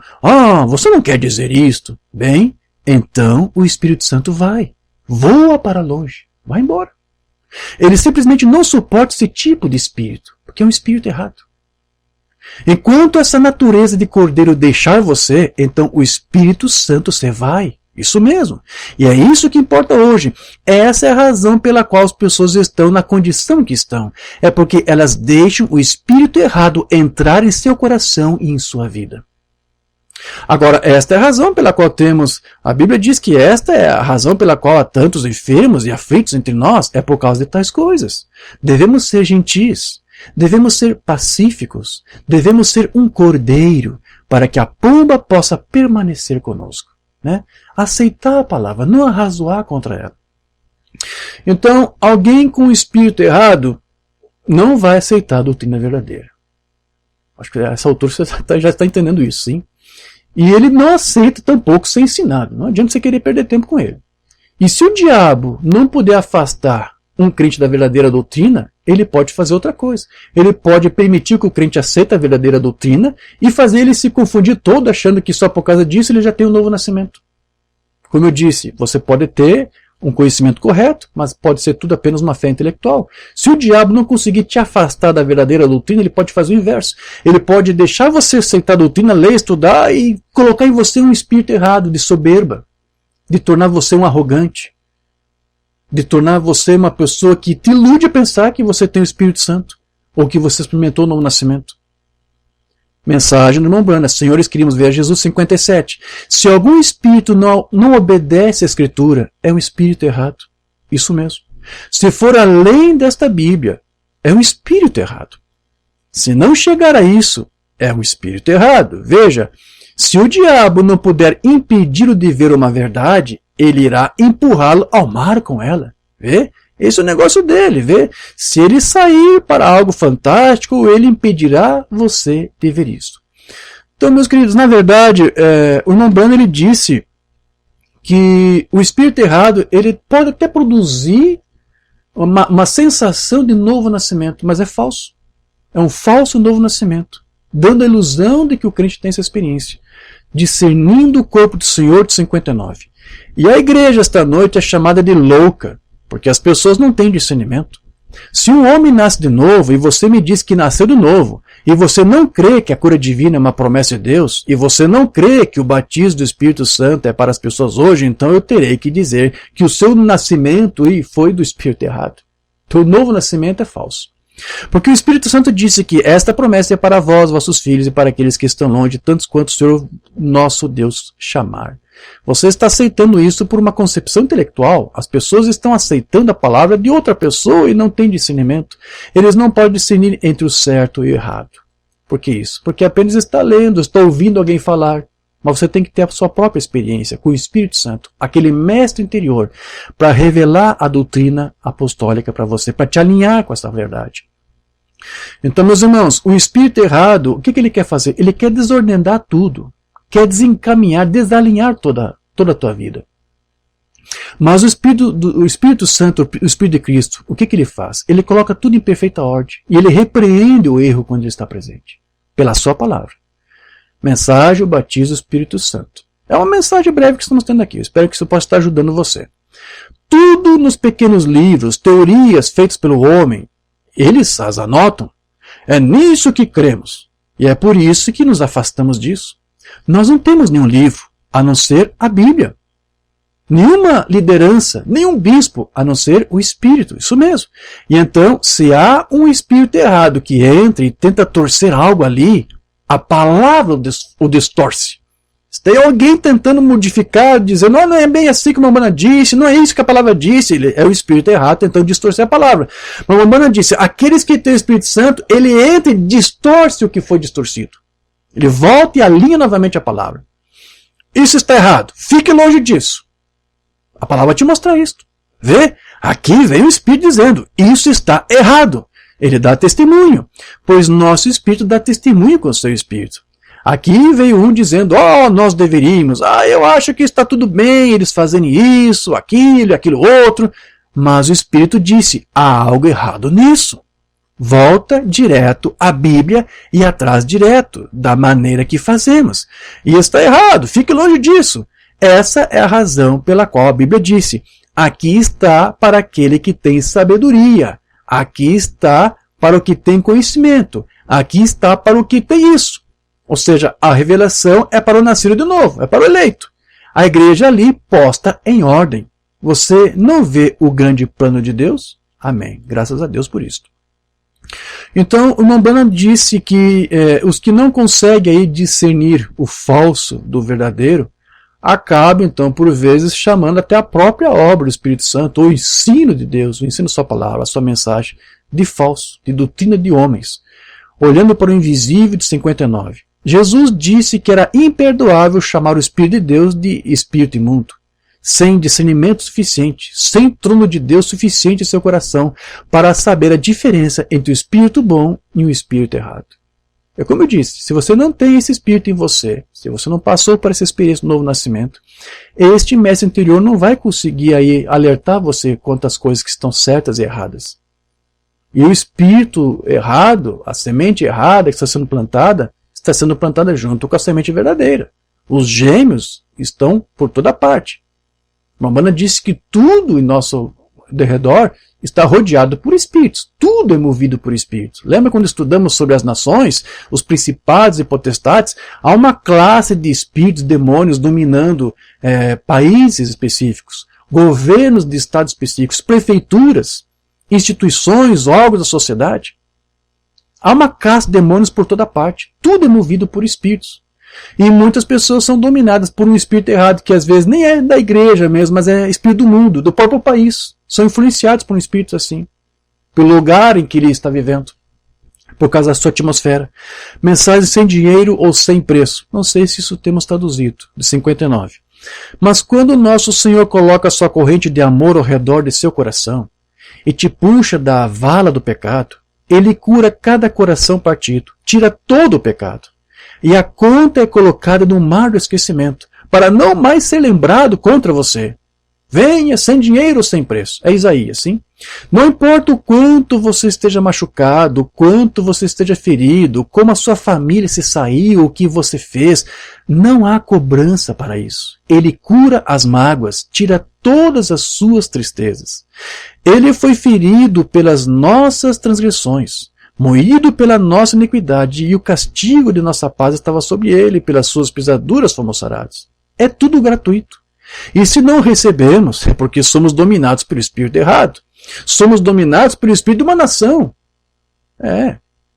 Você não quer dizer isto? Bem, então o Espírito Santo voa para longe, vai embora. Ele simplesmente não suporta esse tipo de espírito, porque é um espírito errado. Enquanto essa natureza de cordeiro deixar você, então o Espírito Santo você vai. Isso mesmo. E é isso que importa hoje. Essa é a razão pela qual as pessoas estão na condição que estão. É porque elas deixam o espírito errado entrar em seu coração e em sua vida. Agora, esta é a razão pela qual a Bíblia diz que esta é a razão pela qual há tantos enfermos e aflitos entre nós, é por causa de tais coisas. Devemos ser gentis. Devemos ser pacíficos, devemos ser um cordeiro, para que a pomba possa permanecer conosco. Aceitar a palavra, não arrazoar contra ela. Então, alguém com o espírito errado não vai aceitar a doutrina verdadeira. Acho que a essa altura você já está entendendo isso, sim? E ele não aceita tampouco ser ensinado. Não adianta você querer perder tempo com ele. E se o diabo não puder afastar um crente da verdadeira doutrina, ele pode fazer outra coisa. Ele pode permitir que o crente aceite a verdadeira doutrina e fazer ele se confundir todo, achando que só por causa disso ele já tem um novo nascimento. Como eu disse, você pode ter um conhecimento correto, mas pode ser tudo apenas uma fé intelectual. Se o diabo não conseguir te afastar da verdadeira doutrina, ele pode fazer o inverso. Ele pode deixar você aceitar a doutrina, ler, estudar e colocar em você um espírito errado, de soberba, de tornar você um arrogante, de tornar você uma pessoa que te ilude a pensar que você tem o Espírito Santo. ou que você experimentou o novo nascimento. Mensagem do irmão Branham: Senhores, queríamos ver Jesus 57. Se algum espírito não obedece à Escritura, é um espírito errado. Isso mesmo. Se for além desta Bíblia, é um espírito errado. Se não chegar a isso, é um espírito errado. Veja, se o diabo não puder impedir o de ver uma verdade, ele irá empurrá-lo ao mar com ela. Vê? Esse é o negócio dele, vê? Se ele sair para algo fantástico, ele impedirá você de ver isso. Então, meus queridos, na verdade, o irmão Branham, ele disse que o espírito errado, ele pode até produzir uma sensação de novo nascimento, mas é falso. É um falso novo nascimento, dando a ilusão de que o crente tem essa experiência, discernindo o corpo do Senhor de 59. E a igreja esta noite é chamada de louca, porque as pessoas não têm discernimento. Se um homem nasce de novo e você me diz que nasceu de novo, e você não crê que a cura divina é uma promessa de Deus, e você não crê que o batismo do Espírito Santo é para as pessoas hoje, então eu terei que dizer que o seu nascimento foi do Espírito errado. Então o novo nascimento é falso. Porque o Espírito Santo disse que esta promessa é para vós, vossos filhos, e para aqueles que estão longe, tantos quanto o Senhor nosso Deus chamar. Você está aceitando isso por uma concepção intelectual. As pessoas estão aceitando a palavra de outra pessoa e não têm discernimento. Eles não podem discernir entre o certo e o errado. Por que isso? Porque apenas está lendo, está ouvindo alguém falar. Mas você tem que ter a sua própria experiência com o Espírito Santo, aquele mestre interior, para revelar a doutrina apostólica para você, para te alinhar com essa verdade. Então, meus irmãos, o espírito errado, o que ele quer fazer? Ele quer desordenar tudo, quer desencaminhar, desalinhar toda a tua vida. Mas o Espírito Santo, o Espírito de Cristo, o que ele faz? Ele coloca tudo em perfeita ordem, e ele repreende o erro quando ele está presente, pela sua palavra. Mensagem, o batismo do Espírito Santo. É uma mensagem breve que estamos tendo aqui. Eu espero que isso possa estar ajudando você. Tudo nos pequenos livros, teorias feitas pelo homem, eles as anotam. É nisso que cremos. E é por isso que nos afastamos disso. Nós não temos nenhum livro, a não ser a Bíblia. Nenhuma liderança, nenhum bispo, a não ser o Espírito. Isso mesmo. E então, se há um espírito errado que entra e tenta torcer algo ali, a palavra o distorce. Se tem alguém tentando modificar, dizendo, não é bem assim que o Umbanda disse, não é isso que a palavra disse, é o espírito errado tentando distorcer a palavra. Mas o Umbanda disse, aqueles que têm o Espírito Santo, ele entra e distorce o que foi distorcido. Ele volta e alinha novamente a palavra. Isso está errado. Fique longe disso. A palavra vai te mostrar isso. Vê? Aqui vem o Espírito dizendo, isso está errado. Ele dá testemunho, pois nosso Espírito dá testemunho com o seu Espírito. Aqui veio um dizendo, nós deveríamos, eu acho que está tudo bem, eles fazem isso, aquilo outro. Mas o Espírito disse, há algo errado nisso. Volta direto à Bíblia e atrás direto, da maneira que fazemos. E está errado, fique longe disso. Essa é a razão pela qual a Bíblia disse, aqui está para aquele que tem sabedoria. Aqui está para o que tem conhecimento. Aqui está para o que tem isso. Ou seja, a revelação é para o nascido de novo, é para o eleito. A igreja ali posta em ordem. Você não vê o grande plano de Deus? Amém. Graças a Deus por isso. Então, o irmão Branham disse que os que não conseguem aí discernir o falso do verdadeiro, acabam, então, por vezes, chamando até a própria obra do Espírito Santo, ou o ensino de Deus, o ensino da sua palavra, a sua mensagem, de falso, de doutrina de homens. Olhando para o invisível de 59. Jesus disse que era imperdoável chamar o Espírito de Deus de Espírito imundo, sem discernimento suficiente, sem trono de Deus suficiente em seu coração, para saber a diferença entre o Espírito bom e o Espírito errado. É como eu disse, se você não tem esse Espírito em você, se você não passou por essa experiência do novo nascimento, este mestre interior não vai conseguir aí alertar você quanto às coisas que estão certas e erradas. E o Espírito errado, a semente errada que está sendo plantada junto com a semente verdadeira. Os gêmeos estão por toda parte. Umbanda disse que tudo em nosso derredor está rodeado por espíritos. Tudo é movido por espíritos. Lembra quando estudamos sobre as nações, os principados e potestades? Há uma classe de espíritos, demônios dominando países específicos, governos de estados específicos, prefeituras, instituições, órgãos da sociedade. Há uma caça de demônios por toda parte. Tudo é movido por espíritos. E muitas pessoas são dominadas por um espírito errado, que às vezes nem é da igreja mesmo, mas é espírito do mundo, do próprio país. São influenciados por um espírito assim, pelo lugar em que ele está vivendo, por causa da sua atmosfera. Mensagens sem dinheiro ou sem preço. Não sei se isso temos traduzido, de 59. Mas quando nosso Senhor coloca sua corrente de amor ao redor de seu coração e te puxa da vala do pecado, Ele cura cada coração partido, tira todo o pecado. E a conta é colocada no mar do esquecimento, para não mais ser lembrado contra você. Venha sem dinheiro ou sem preço. É Isaías, sim? Não importa o quanto você esteja machucado, o quanto você esteja ferido, como a sua família se saiu, o que você fez, não há cobrança para isso. Ele cura as mágoas, tira todas as suas tristezas. Ele foi ferido pelas nossas transgressões, moído pela nossa iniquidade, e o castigo de nossa paz estava sobre ele, pelas suas pisaduras fomos sarados. É tudo gratuito. E se não recebemos, é porque somos dominados pelo espírito errado. Somos dominados pelo espírito de uma nação.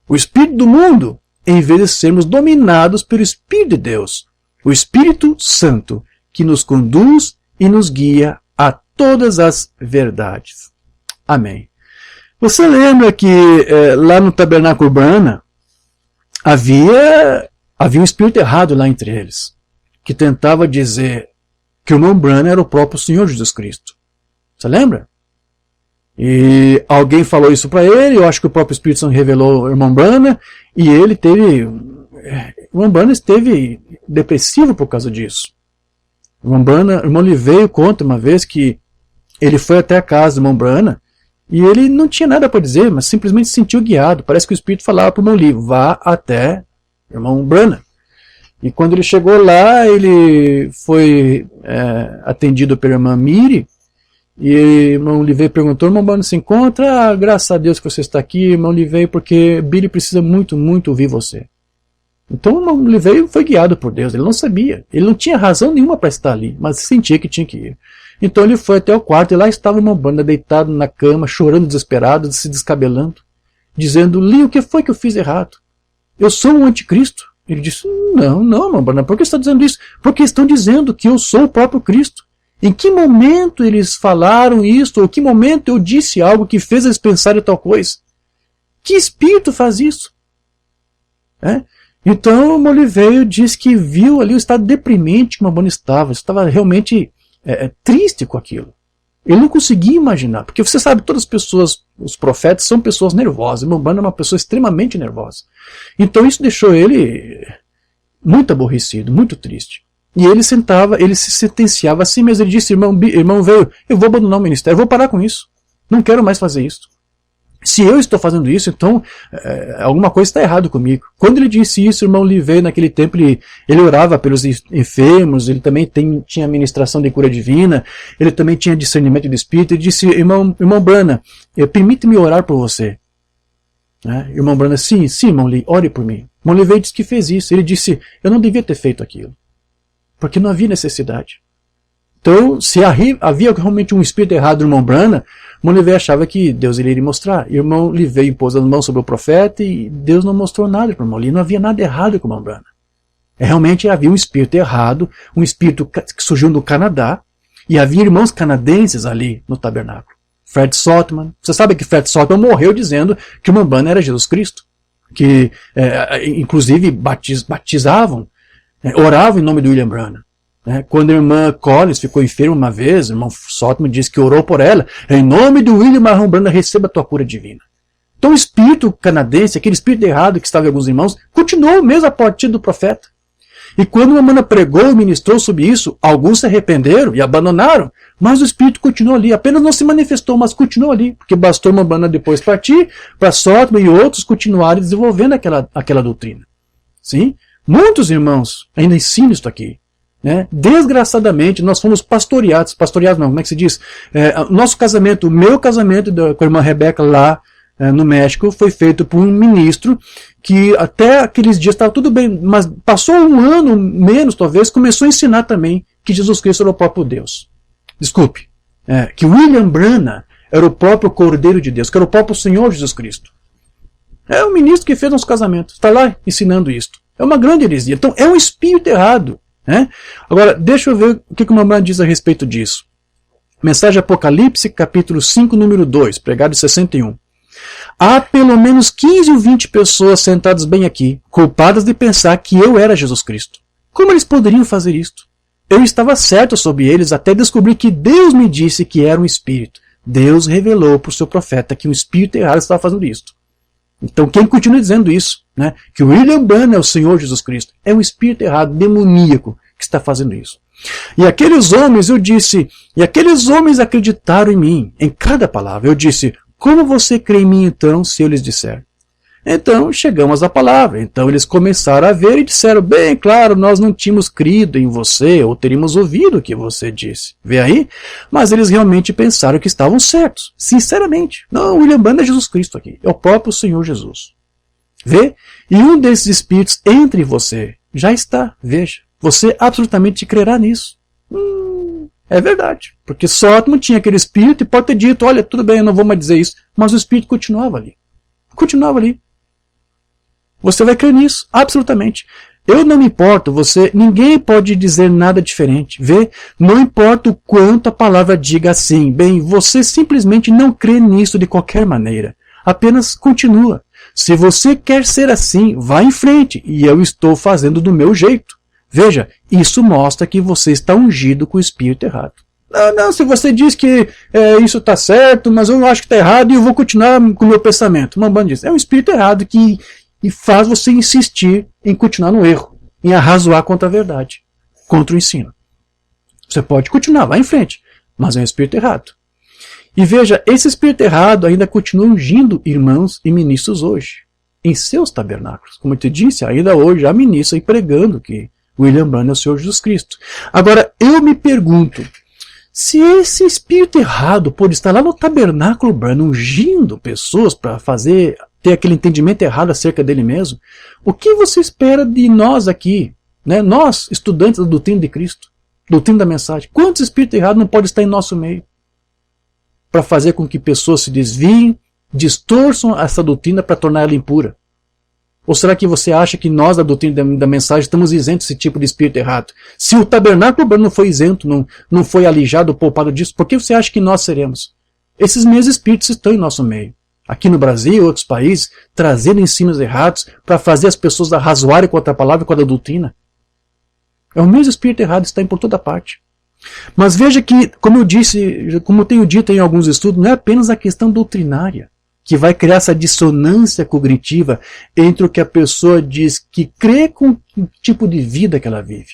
O espírito do mundo, em vez de sermos dominados pelo Espírito de Deus, o Espírito Santo, que nos conduz e nos guia a todas as verdades. Amém. Você lembra que lá no tabernáculo Brahma havia um espírito errado lá entre eles, que tentava dizer que o irmão Brahma era o próprio Senhor Jesus Cristo. Você lembra? E alguém falou isso para ele, eu acho que o próprio Espírito Santo revelou ao irmão Brahma, e ele teve... O irmão Brahma esteve depressivo por causa disso. O irmão Livei conta uma vez que ele foi até a casa do irmão Brahma, e ele não tinha nada para dizer, mas simplesmente se sentiu guiado. Parece que o Espírito falava para o irmão Livei, vá até o irmão Brahma. E quando ele chegou lá, ele foi atendido pela irmã Miri, e o irmão Livei perguntou, irmão Brahma se encontra? Graças a Deus que você está aqui, irmão Livei, porque Billy precisa muito, muito ouvir você. Então o irmão Livei foi guiado por Deus, ele não sabia, ele não tinha razão nenhuma para estar ali, mas sentia que tinha que ir. Então ele foi até o quarto, e lá estava o irmão Brahma deitado na cama, chorando desesperado, se descabelando, dizendo, Li, o que foi que eu fiz errado? Eu sou um anticristo? Ele disse, não, irmão Brahma, por que você está dizendo isso? Porque estão dizendo que eu sou o próprio Cristo. Em que momento eles falaram isso? Ou que momento eu disse algo que fez eles pensarem tal coisa? Que espírito faz isso? Então o Moliveio diz que viu ali o estado deprimente que o Umbanda estava realmente triste com aquilo. Ele não conseguia imaginar, porque você sabe, todas as pessoas, os profetas são pessoas nervosas, o Umbanda é uma pessoa extremamente nervosa. Então isso deixou ele muito aborrecido, muito triste. E ele se sentenciava assim mesmo, ele disse, irmão Veio, eu vou abandonar o ministério, eu vou parar com isso, não quero mais fazer isso. Se eu estou fazendo isso, então alguma coisa está errada comigo. Quando ele disse isso, o irmão Livei, naquele tempo, ele orava pelos enfermos, ele também tinha ministração de cura divina, ele também tinha discernimento do Espírito, ele disse, irmão Brahma, permite-me orar por você. Irmão Brahma, sim, irmão Li, ore por mim. O irmão Livei disse que fez isso, ele disse, eu não devia ter feito aquilo, porque não havia necessidade. Então, se havia realmente um espírito errado do irmão Brahma, o irmão Livei achava que Deus iria lhe mostrar. E o irmão Livei impôs as mãos sobre o profeta e Deus não mostrou nada para o irmão Livei. Não havia nada errado com o irmão Brahma. Realmente havia um espírito errado, um espírito que surgiu no Canadá, e havia irmãos canadenses ali no tabernáculo. Fred Saltman. Você sabe que Fred Saltman morreu dizendo que o irmão Brahma era Jesus Cristo. Que, inclusive, batizavam, oravam em nome do William Branham. Quando a irmã Collins ficou enferma uma vez, o irmão Saltman disse que orou por ela, em nome do William Marron Branham, receba a tua cura divina. Então o espírito canadense, aquele espírito errado que estava em alguns irmãos, continuou mesmo a partir do profeta. E quando uma irmã pregou e ministrou sobre isso, alguns se arrependeram e abandonaram, mas o espírito continuou ali, apenas não se manifestou, mas continuou ali, porque bastou uma banda depois partir, para Saltman e outros continuarem desenvolvendo aquela doutrina. Sim? Muitos irmãos ainda ensinam isso aqui. Desgraçadamente, nós fomos pastoreados não, como é que se diz? Nosso casamento, o meu casamento com a irmã Rebeca lá no México, foi feito por um ministro que até aqueles dias estava tudo bem, mas passou um ano, menos talvez, começou a ensinar também que Jesus Cristo era o próprio Deus. Desculpe, que William Branham era o próprio Cordeiro de Deus, que era o próprio Senhor Jesus Cristo. É um ministro que fez uns casamentos. Está lá ensinando isto. É uma grande heresia. Então é um espírito errado. Né? Agora, deixa eu ver o que o Mamãe diz a respeito disso. Mensagem Apocalipse, capítulo 5, número 2, pregado em 61. Há pelo menos 15 ou 20 pessoas sentadas bem aqui, culpadas de pensar que eu era Jesus Cristo. Como eles poderiam fazer isto? Eu estava certo sobre eles até descobrir que Deus me disse que era um espírito. Deus revelou para o seu profeta que um espírito errado estava fazendo isto. Então quem continua dizendo isso, né, que o William Branham é o Senhor Jesus Cristo, é um espírito errado, demoníaco, que está fazendo isso. E aqueles homens, eu disse, e aqueles homens acreditaram em mim, em cada palavra. Eu disse, como você crê em mim então, se eu lhes disser? Então chegamos à palavra. Então eles começaram a ver e disseram, bem, claro, nós não tínhamos crido em você, ou teríamos ouvido o que você disse. Vê aí? Mas eles realmente pensaram que estavam certos. Sinceramente. Não, William Branham é Jesus Cristo aqui. É o próprio Senhor Jesus. Vê? E um desses espíritos entre você. Já está. Veja. Você absolutamente crerá nisso. É verdade. Porque Sótimo tinha aquele espírito e pode ter dito, olha, tudo bem, eu não vou mais dizer isso. Mas o espírito continuava ali. Continuava ali. Você vai crer nisso, absolutamente. Eu não me importo, ninguém pode dizer nada diferente. Vê? Não importa o quanto a palavra diga assim. Bem, você simplesmente não crê nisso de qualquer maneira. Apenas continua. Se você quer ser assim, vá em frente. E eu estou fazendo do meu jeito. Veja, isso mostra que você está ungido com o espírito errado. Não, se você diz que isso está certo, mas eu acho que está errado e eu vou continuar com o meu pensamento. Mamãe diz, é um espírito errado que faz você insistir em continuar no erro, em arrazoar contra a verdade, contra o ensino. Você pode continuar, vá em frente, mas é um espírito errado. E veja, esse espírito errado ainda continua ungindo irmãos e ministros hoje, em seus tabernáculos. Como eu te disse, ainda hoje há ministros aí pregando que William Branham é o Senhor Jesus Cristo. Agora, eu me pergunto, se esse espírito errado pode estar lá no tabernáculo Branham ungindo pessoas para ter aquele entendimento errado acerca dele mesmo, o que você espera de nós aqui, né? Nós, estudantes da doutrina de Cristo, doutrina da mensagem, quantos espíritos errados não podem estar em nosso meio para fazer com que pessoas se desviem, distorçam essa doutrina para tornar ela impura? Ou será que você acha que nós, da doutrina da mensagem, estamos isentos desse tipo de espírito errado? Se o tabernáculo não foi isento, não foi alijado, poupado disso, por que você acha que nós seremos? Esses mesmos espíritos estão em nosso meio. Aqui no Brasil e outros países, trazendo ensinos errados para fazer as pessoas arrazoarem contra a palavra e contra a doutrina. É o mesmo espírito errado, está por toda parte. Mas veja que, como eu tenho dito em alguns estudos, não é apenas a questão doutrinária que vai criar essa dissonância cognitiva entre o que a pessoa diz que crê com o tipo de vida que ela vive.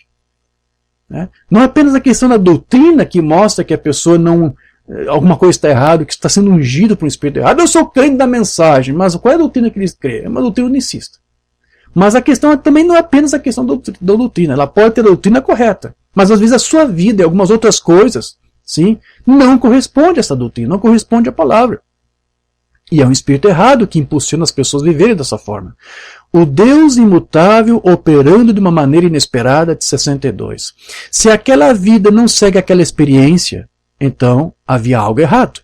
Né? Não é apenas a questão da doutrina que mostra que a pessoa alguma coisa está errada, que está sendo ungido por um espírito errado. Eu sou crente da mensagem, mas qual é a doutrina que eles creem? É uma doutrina unicista. Mas a questão também não é apenas a questão da doutrina. Ela pode ter a doutrina correta, mas às vezes a sua vida e algumas outras coisas, sim, não corresponde a essa doutrina, não corresponde à palavra. E é um espírito errado que impulsiona as pessoas a viverem dessa forma. O Deus imutável operando de uma maneira inesperada, de 62. Se aquela vida não segue aquela experiência, então havia algo errado.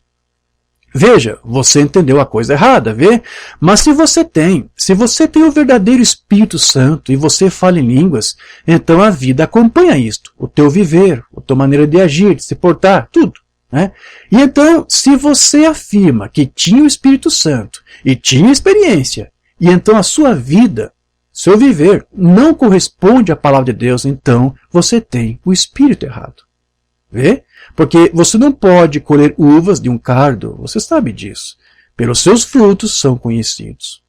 Veja, você entendeu a coisa errada, vê? Mas se você tem o verdadeiro Espírito Santo e você fala em línguas, então a vida acompanha isto. O teu viver, a tua maneira de agir, de se portar, tudo. Né? E então, se você afirma que tinha o Espírito Santo e tinha experiência, e então a sua vida, seu viver, não corresponde à palavra de Deus, então você tem o Espírito errado. Vê? Porque você não pode colher uvas de um cardo, você sabe disso. Pelos seus frutos são conhecidos.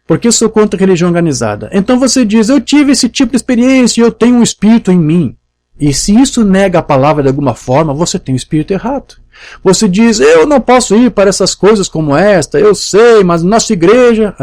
Porque eu sou contra a religião organizada. Então você diz, eu tive esse tipo de experiência e eu tenho um Espírito em mim. E se isso nega a palavra de alguma forma, você tem o espírito errado. Você diz, eu não posso ir para essas coisas como esta, eu sei, mas nossa igreja...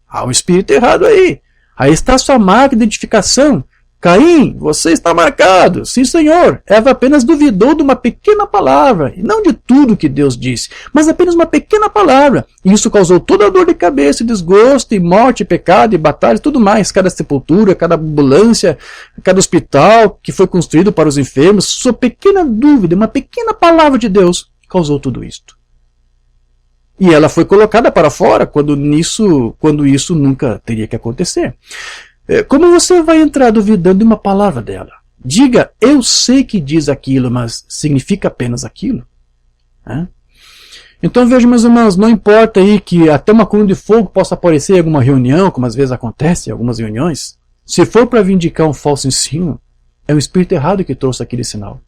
há um espírito errado aí. Aí está a sua marca de identificação. Caim, você está marcado. Sim, Senhor. Eva apenas duvidou de uma pequena palavra, e não de tudo que Deus disse, mas apenas uma pequena palavra. E isso causou toda a dor de cabeça, desgosto, e morte, e pecado, e batalha, e tudo mais. Cada sepultura, cada ambulância, cada hospital que foi construído para os enfermos, sua pequena dúvida, uma pequena palavra de Deus, causou tudo isto. E ela foi colocada para fora quando isso nunca teria que acontecer. Como você vai entrar duvidando de uma palavra dela? Diga, eu sei que diz aquilo, mas significa apenas aquilo? Então veja, meus irmãos, não importa aí que até uma coluna de fogo possa aparecer em alguma reunião, como às vezes acontece em algumas reuniões, se for para vindicar um falso ensino, é o espírito errado que trouxe aquele sinal.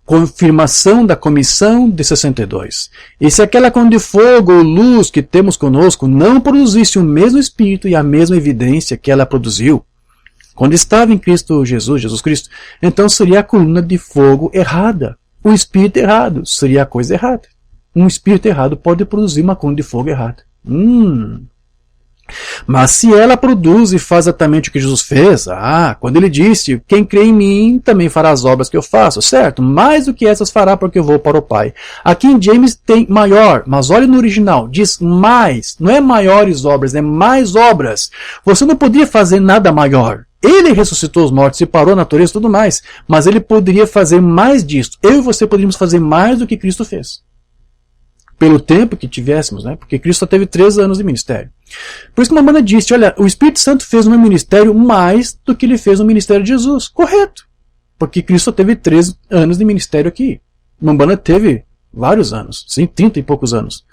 Confirmação da comissão de 62. E se aquela coluna de fogo ou luz que temos conosco não produzisse o mesmo espírito e a mesma evidência que ela produziu quando estava em Cristo Jesus Cristo, então seria a coluna de fogo errada. O espírito errado seria a coisa errada. Um espírito errado pode produzir uma coluna de fogo errada. Mas se ela produz e faz exatamente o que Jesus fez, quando ele disse, quem crê em mim também fará as obras que eu faço, certo? Mais do que essas fará porque eu vou para o Pai. Aqui em James tem maior, mas olha no original, diz mais, não é maiores obras, é mais obras. Você não podia fazer nada maior. Ele ressuscitou os mortos, separou a natureza e tudo mais, mas ele poderia fazer mais disso. Eu e você poderíamos fazer mais do que Cristo fez. Pelo tempo que tivéssemos, né? Porque Cristo só teve 3 anos de ministério. Por isso que uma banda disse, olha, o Espírito Santo fez no meu ministério mais do que ele fez no ministério de Jesus. Correto. Porque Cristo só teve 3 anos de ministério aqui. Umbanda teve vários anos, sim, 30 e poucos anos.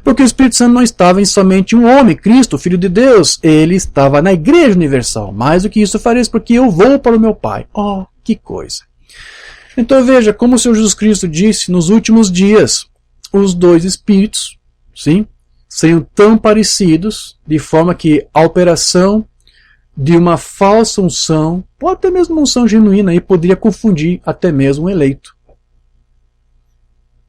Porque o Espírito Santo não estava em somente um homem, Cristo, Filho de Deus. Ele estava na Igreja Universal. Mais do que isso eu farei, porque eu vou para o meu Pai. Oh, que coisa. Então veja, como o Senhor Jesus Cristo disse, nos últimos dias, os 2 espíritos, sim, seriam tão parecidos, de forma que a operação de uma falsa unção, ou até mesmo uma unção genuína, aí poderia confundir até mesmo um eleito.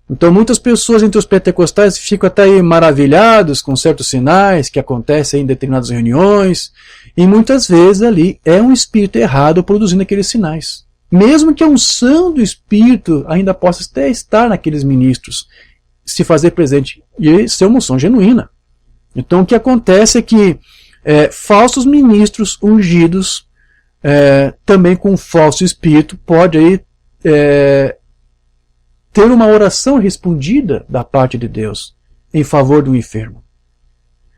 Então muitas pessoas entre os pentecostais ficam até aí maravilhados com certos sinais que acontecem em determinadas reuniões, e muitas vezes ali é um espírito errado produzindo aqueles sinais. Mesmo que a unção do espírito ainda possa até estar naqueles ministros, se fazer presente e ser uma unção genuína. Então o que acontece é que falsos ministros ungidos, também com um falso espírito, pode aí ter uma oração respondida da parte de Deus em favor do enfermo.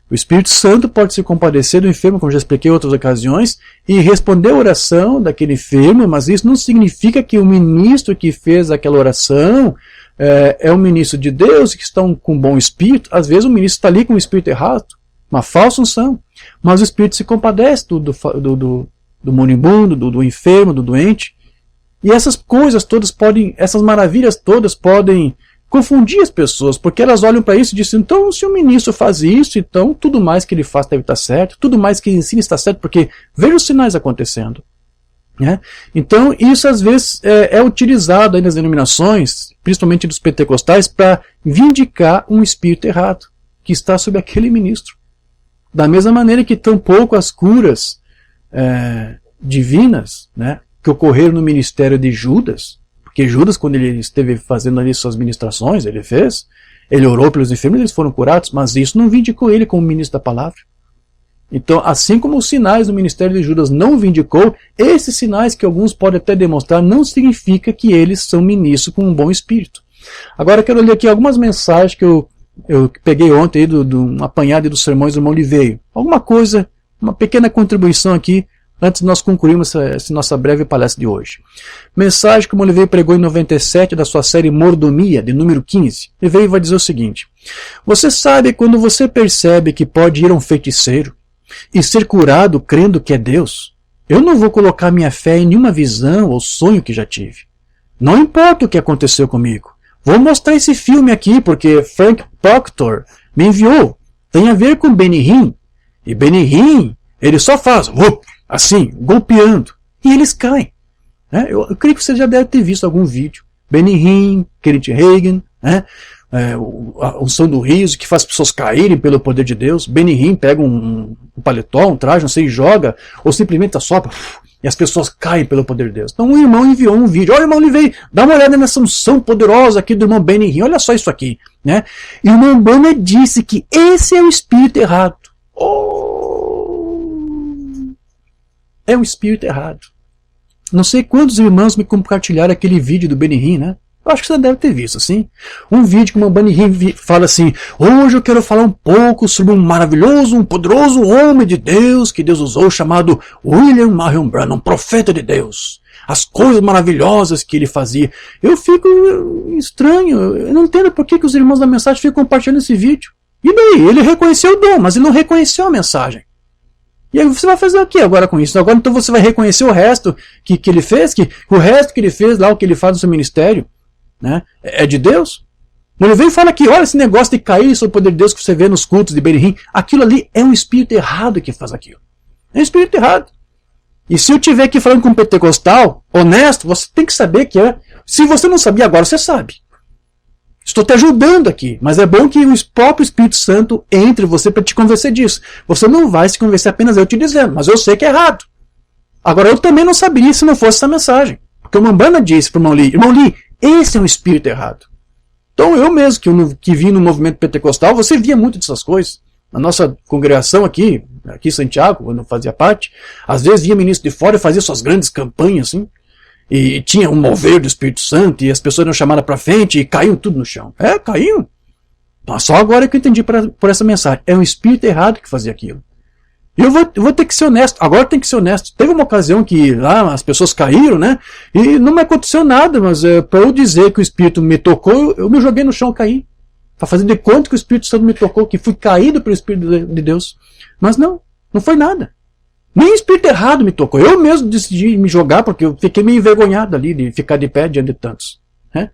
O Espírito Santo pode se compadecer do enfermo, como já expliquei em outras ocasiões, e responder a oração daquele enfermo, mas isso não significa que o ministro que fez aquela oração é um ministro de Deus, que está com um bom espírito. Às vezes o ministro está ali com um espírito errado, uma falsa unção, mas o espírito se compadece do moribundo, do enfermo, do doente. E essas coisas todas essas maravilhas todas podem confundir as pessoas, porque elas olham para isso e dizem, então se o ministro faz isso, então tudo mais que ele faz deve estar certo, tudo mais que ele ensina está certo, porque veja os sinais acontecendo. Então isso às vezes é utilizado aí nas denominações, principalmente dos pentecostais, para vindicar um espírito errado, que está sob aquele ministro. Da mesma maneira que tampouco as curas divinas, que ocorreram no ministério de Judas, porque Judas, quando ele esteve fazendo ali suas ministrações, ele orou pelos enfermos e eles foram curados, mas isso não vindicou ele como ministro da palavra. Então, assim como os sinais do ministério de Judas não vindicou, esses sinais que alguns podem até demonstrar não significa que eles são ministros com um bom espírito. Agora, eu quero ler aqui algumas mensagens que eu peguei ontem, um apanhado dos sermões do irmão Liveio. Alguma coisa, uma pequena contribuição aqui, antes de nós concluirmos essa nossa breve palestra de hoje. Mensagem que o irmão Liveio pregou em 97 da sua série Mordomia, de número 15. Liveio vai dizer o seguinte: você sabe quando você percebe que pode ir a um feiticeiro e ser curado crendo que é Deus? Eu não vou colocar minha fé em nenhuma visão ou sonho que já tive. Não importa o que aconteceu comigo. Vou mostrar esse filme aqui porque Frank Proctor me enviou. Tem a ver com Benny Hinn. E Benny Hinn, ele só faz assim, golpeando. E eles caem. Eu creio que você já deve ter visto algum vídeo. Benny Hinn, Kenneth Hagin, a unção do riso que faz as pessoas caírem pelo poder de Deus. Benny Hinn pega um paletó, um traje, não sei, e joga, ou simplesmente assopra, e as pessoas caem pelo poder de Deus. Então o irmão enviou um vídeo. Olha, irmão, ele veio, dá uma olhada nessa unção poderosa aqui do irmão Benny Hinn, olha só isso aqui. E o irmão Bonner disse que esse é o espírito errado. É um espírito errado. Não sei quantos irmãos me compartilharam aquele vídeo do Benny Hinn, Eu acho que você deve ter visto, sim. Um vídeo que uma Umbanda fala assim: hoje eu quero falar um pouco sobre um maravilhoso, um poderoso homem de Deus que Deus usou, chamado William Marion Branham, um profeta de Deus. As coisas maravilhosas que ele fazia. Eu fico estranho, eu não entendo por que os irmãos da mensagem ficam compartilhando esse vídeo. E daí? Ele reconheceu o dom, mas ele não reconheceu a mensagem. E aí você vai fazer o que agora com isso? Agora então você vai reconhecer o resto que ele fez? Que o resto que ele fez lá, o que ele faz no seu ministério, né, é de Deus? Ele veio e fala que, olha, esse negócio de cair sobre o poder de Deus que você vê nos cultos de Berihim, aquilo ali é um espírito errado que faz aquilo. É um espírito errado. E se eu estiver aqui falando com um pentecostal, honesto, você tem que saber que é. Se você não sabia agora, você sabe. Estou te ajudando aqui, mas é bom que o próprio Espírito Santo entre você para te convencer disso. Você não vai se convencer apenas eu te dizendo, mas eu sei que é errado. Agora, eu também não saberia se não fosse essa mensagem. Porque o Umbanda disse para o irmão Lee, esse é um espírito errado. Então eu mesmo, que vim no movimento pentecostal, você via muito dessas coisas. Na nossa congregação aqui em Santiago, quando eu fazia parte, às vezes via ministro de fora e fazia suas grandes campanhas, assim. E tinha um mover do Espírito Santo, e as pessoas eram chamadas para frente e caíam tudo no chão. Caíam. Mas só agora que eu entendi por essa mensagem. É um espírito errado que fazia aquilo. E eu vou ter que ser honesto. Agora tem que ser honesto. Teve uma ocasião que lá as pessoas caíram, né? E não me aconteceu nada, mas para eu dizer que o Espírito me tocou, eu me joguei no chão e caí. Para fazer de conta que o Espírito Santo me tocou, que fui caído pelo Espírito de Deus. Mas não foi nada. Nem o espírito errado me tocou. Eu mesmo decidi me jogar porque eu fiquei meio envergonhado ali de ficar de pé diante de tantos. Né?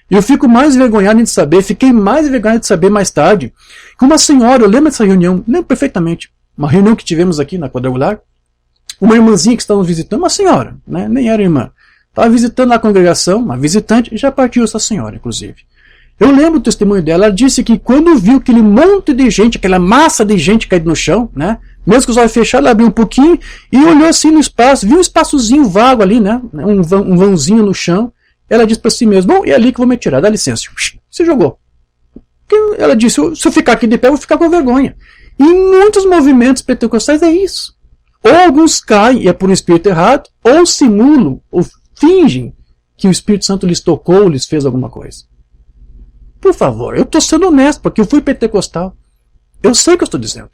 E eu fico mais envergonhado de saber, fiquei mais envergonhado de saber mais tarde, que uma senhora, eu lembro dessa reunião, lembro perfeitamente, uma reunião que tivemos aqui na Quadrangular, uma irmãzinha que estava nos visitando, uma senhora, né? Nem era irmã, estava visitando a congregação, uma visitante, e já partiu essa senhora, inclusive. Eu lembro do testemunho dela, ela disse que quando viu aquele monte de gente, aquela massa de gente caída no chão, né? Mesmo com os olhos fechados, ela abriu um pouquinho e olhou assim no espaço, viu um espaçozinho vago ali, né? Um vãozinho no chão. Ela disse para si mesma, bom, é ali que eu vou me tirar, dá licença. Se jogou. Ela disse, se eu ficar aqui de pé, eu vou ficar com vergonha. E em muitos movimentos pentecostais é isso. Ou alguns caem e é por um espírito errado, ou simulam, ou fingem que o Espírito Santo lhes tocou, lhes fez alguma coisa. Por favor, eu estou sendo honesto, porque eu fui pentecostal. Eu sei o que eu estou dizendo.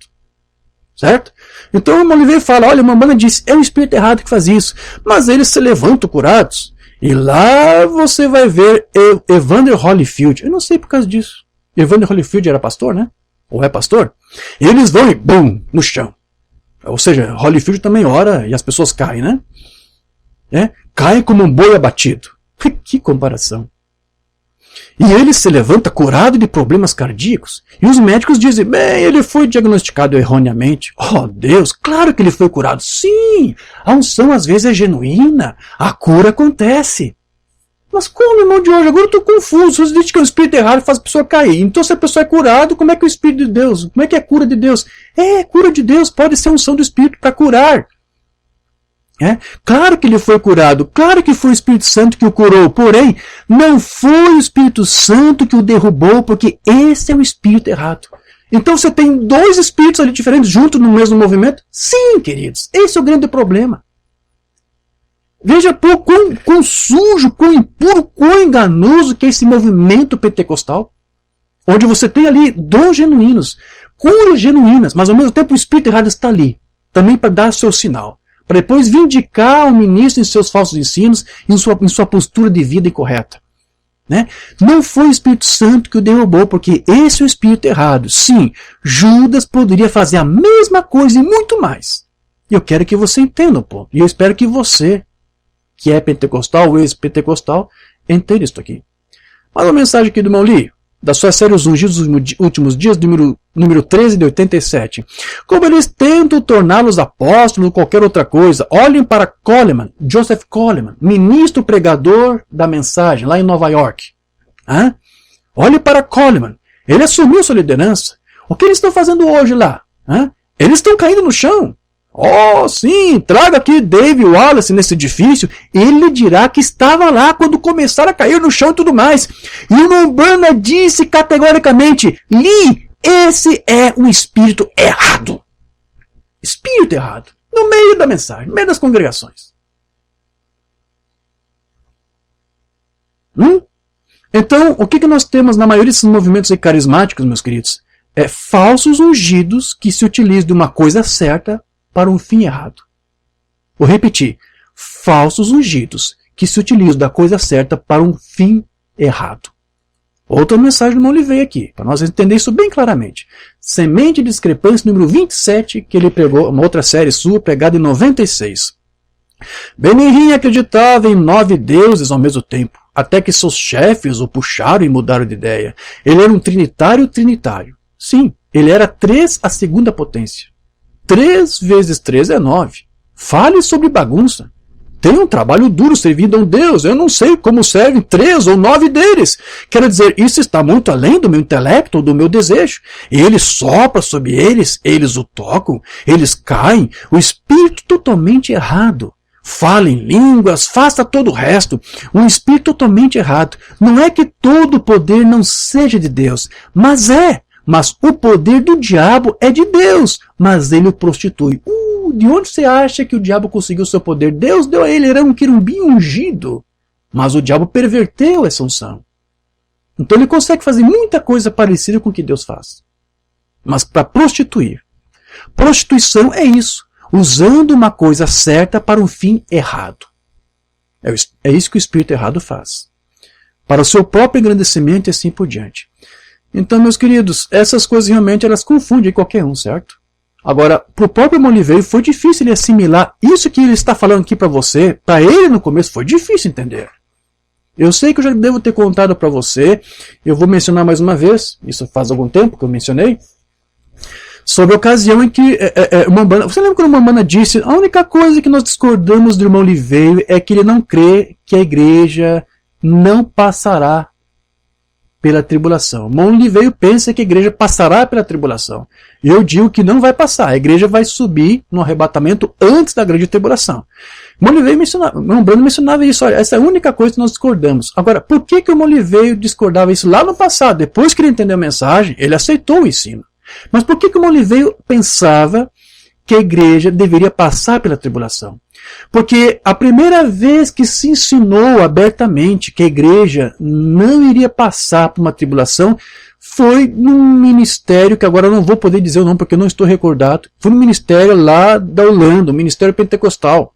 Certo? Então o irmão Oliveira fala, olha, uma Umbanda disse, é o espírito errado que faz isso. Mas eles se levantam curados. E lá você vai ver Evander Holyfield. Eu não sei por causa disso. Evander Holyfield era pastor, né? Ou é pastor? E eles vão e bum, no chão. Ou seja, Holyfield também ora e as pessoas caem, né? Caem como um boi abatido. Que comparação. E ele se levanta curado de problemas cardíacos. E os médicos dizem, bem, ele foi diagnosticado erroneamente. Oh Deus, claro que ele foi curado. Sim, a unção às vezes é genuína. A cura acontece. Mas como, irmão de hoje? Agora eu estou confuso. Você diz que é o espírito errado faz a pessoa cair. Então se a pessoa é curada, como é que é o espírito de Deus? Como é que é a cura de Deus? Cura de Deus pode ser a unção do espírito para curar. Claro que ele foi curado, claro que foi o Espírito Santo que o curou, porém, não foi o Espírito Santo que o derrubou, porque esse é o espírito errado. Então você tem dois espíritos ali diferentes juntos no mesmo movimento? Sim, queridos, esse é o grande problema. Veja quão sujo, quão impuro, quão enganoso que é esse movimento pentecostal, onde você tem ali dons genuínos, curas genuínas, mas ao mesmo tempo o espírito errado está ali, também para dar seu sinal. Para depois vindicar o ministro em seus falsos ensinos, em sua postura de vida incorreta. Né? Não foi o Espírito Santo que o derrubou, porque esse é o espírito errado. Sim, Judas poderia fazer a mesma coisa e muito mais. E eu quero que você entenda um pouco. E eu espero que você, que é pentecostal ou ex-pentecostal, entenda isso aqui. Mas a mensagem aqui do irmão Lee, da sua série Os Ungidos dos Últimos Dias, número 13 de 87. Como eles tentam torná-los apóstolos ou qualquer outra coisa, olhem para Coleman, Joseph Coleman, ministro pregador da mensagem, lá em Nova York. Olhe para Coleman. Ele assumiu sua liderança. O que eles estão fazendo hoje lá? Eles estão caindo no chão. Oh, sim, traga aqui Dave Wallace nesse edifício, ele dirá que estava lá quando começaram a cair no chão e tudo mais. E o Umbanda disse categoricamente, Lee, esse é o espírito errado. Espírito errado. No meio da mensagem, no meio das congregações. Então, o que nós temos na maioria desses movimentos carismáticos, meus queridos? É falsos ungidos que se utilizam de uma coisa certa para um fim errado. Vou repetir. Falsos ungidos que se utilizam da coisa certa para um fim errado. Outra mensagem do irmão Olivei aqui, para nós entender isso bem claramente. Semente de Discrepância, número 27, que ele pregou, uma outra série sua, pregada em 96. Benihim acreditava em 9 deuses ao mesmo tempo, até que seus chefes o puxaram e mudaram de ideia. Ele era um trinitário. Sim, ele era 3 a segunda potência. 3 vezes 3 é 9. Fale sobre bagunça. Tem um trabalho duro servindo a um Deus. Eu não sei como servem 3 ou 9 deles. Quero dizer, isso está muito além do meu intelecto ou do meu desejo. Ele sopra sobre eles, eles o tocam, eles caem. O espírito totalmente errado. Fala em línguas, faça todo o resto. Um espírito totalmente errado. Não é que todo o poder não seja de Deus, mas é. Mas o poder do diabo é de Deus, mas ele o prostitui. De onde você acha que o diabo conseguiu seu poder? Deus deu a ele, era um querubim ungido. Mas o diabo perverteu essa unção. Então ele consegue fazer muita coisa parecida com o que Deus faz. Mas para prostituir. Prostituição é isso. Usando uma coisa certa para um fim errado. É isso que o espírito errado faz. Para o seu próprio engrandecimento e assim por diante. Então, meus queridos, essas coisas realmente elas confundem qualquer um, certo? Agora, para o próprio irmão Olivei foi difícil ele assimilar isso que ele está falando aqui para você. Para ele no começo foi difícil entender. Eu sei que eu já devo ter contado para você. Eu vou mencionar mais uma vez. Isso faz algum tempo que eu mencionei. Sobre a ocasião em que Umbanda, você lembra quando a Umbanda disse a única coisa que nós discordamos do irmão Olivei é que ele não crê que a igreja não passará pela tribulação. O irmão Olivei pensa que a igreja passará pela tribulação. E eu digo que não vai passar. A igreja vai subir no arrebatamento antes da grande tribulação. O irmão Olivei mencionava, o irmão Brando mencionava isso. Olha, essa é a única coisa que nós discordamos. Agora, por que o irmão Olivei discordava isso lá no passado? Depois que ele entendeu a mensagem, ele aceitou o ensino. Mas por que o irmão Olivei pensava que a igreja deveria passar pela tribulação? Porque a primeira vez que se ensinou abertamente que a igreja não iria passar por uma tribulação foi num ministério, que agora eu não vou poder dizer o nome porque eu não estou recordado, foi no ministério lá da Holanda, o ministério pentecostal.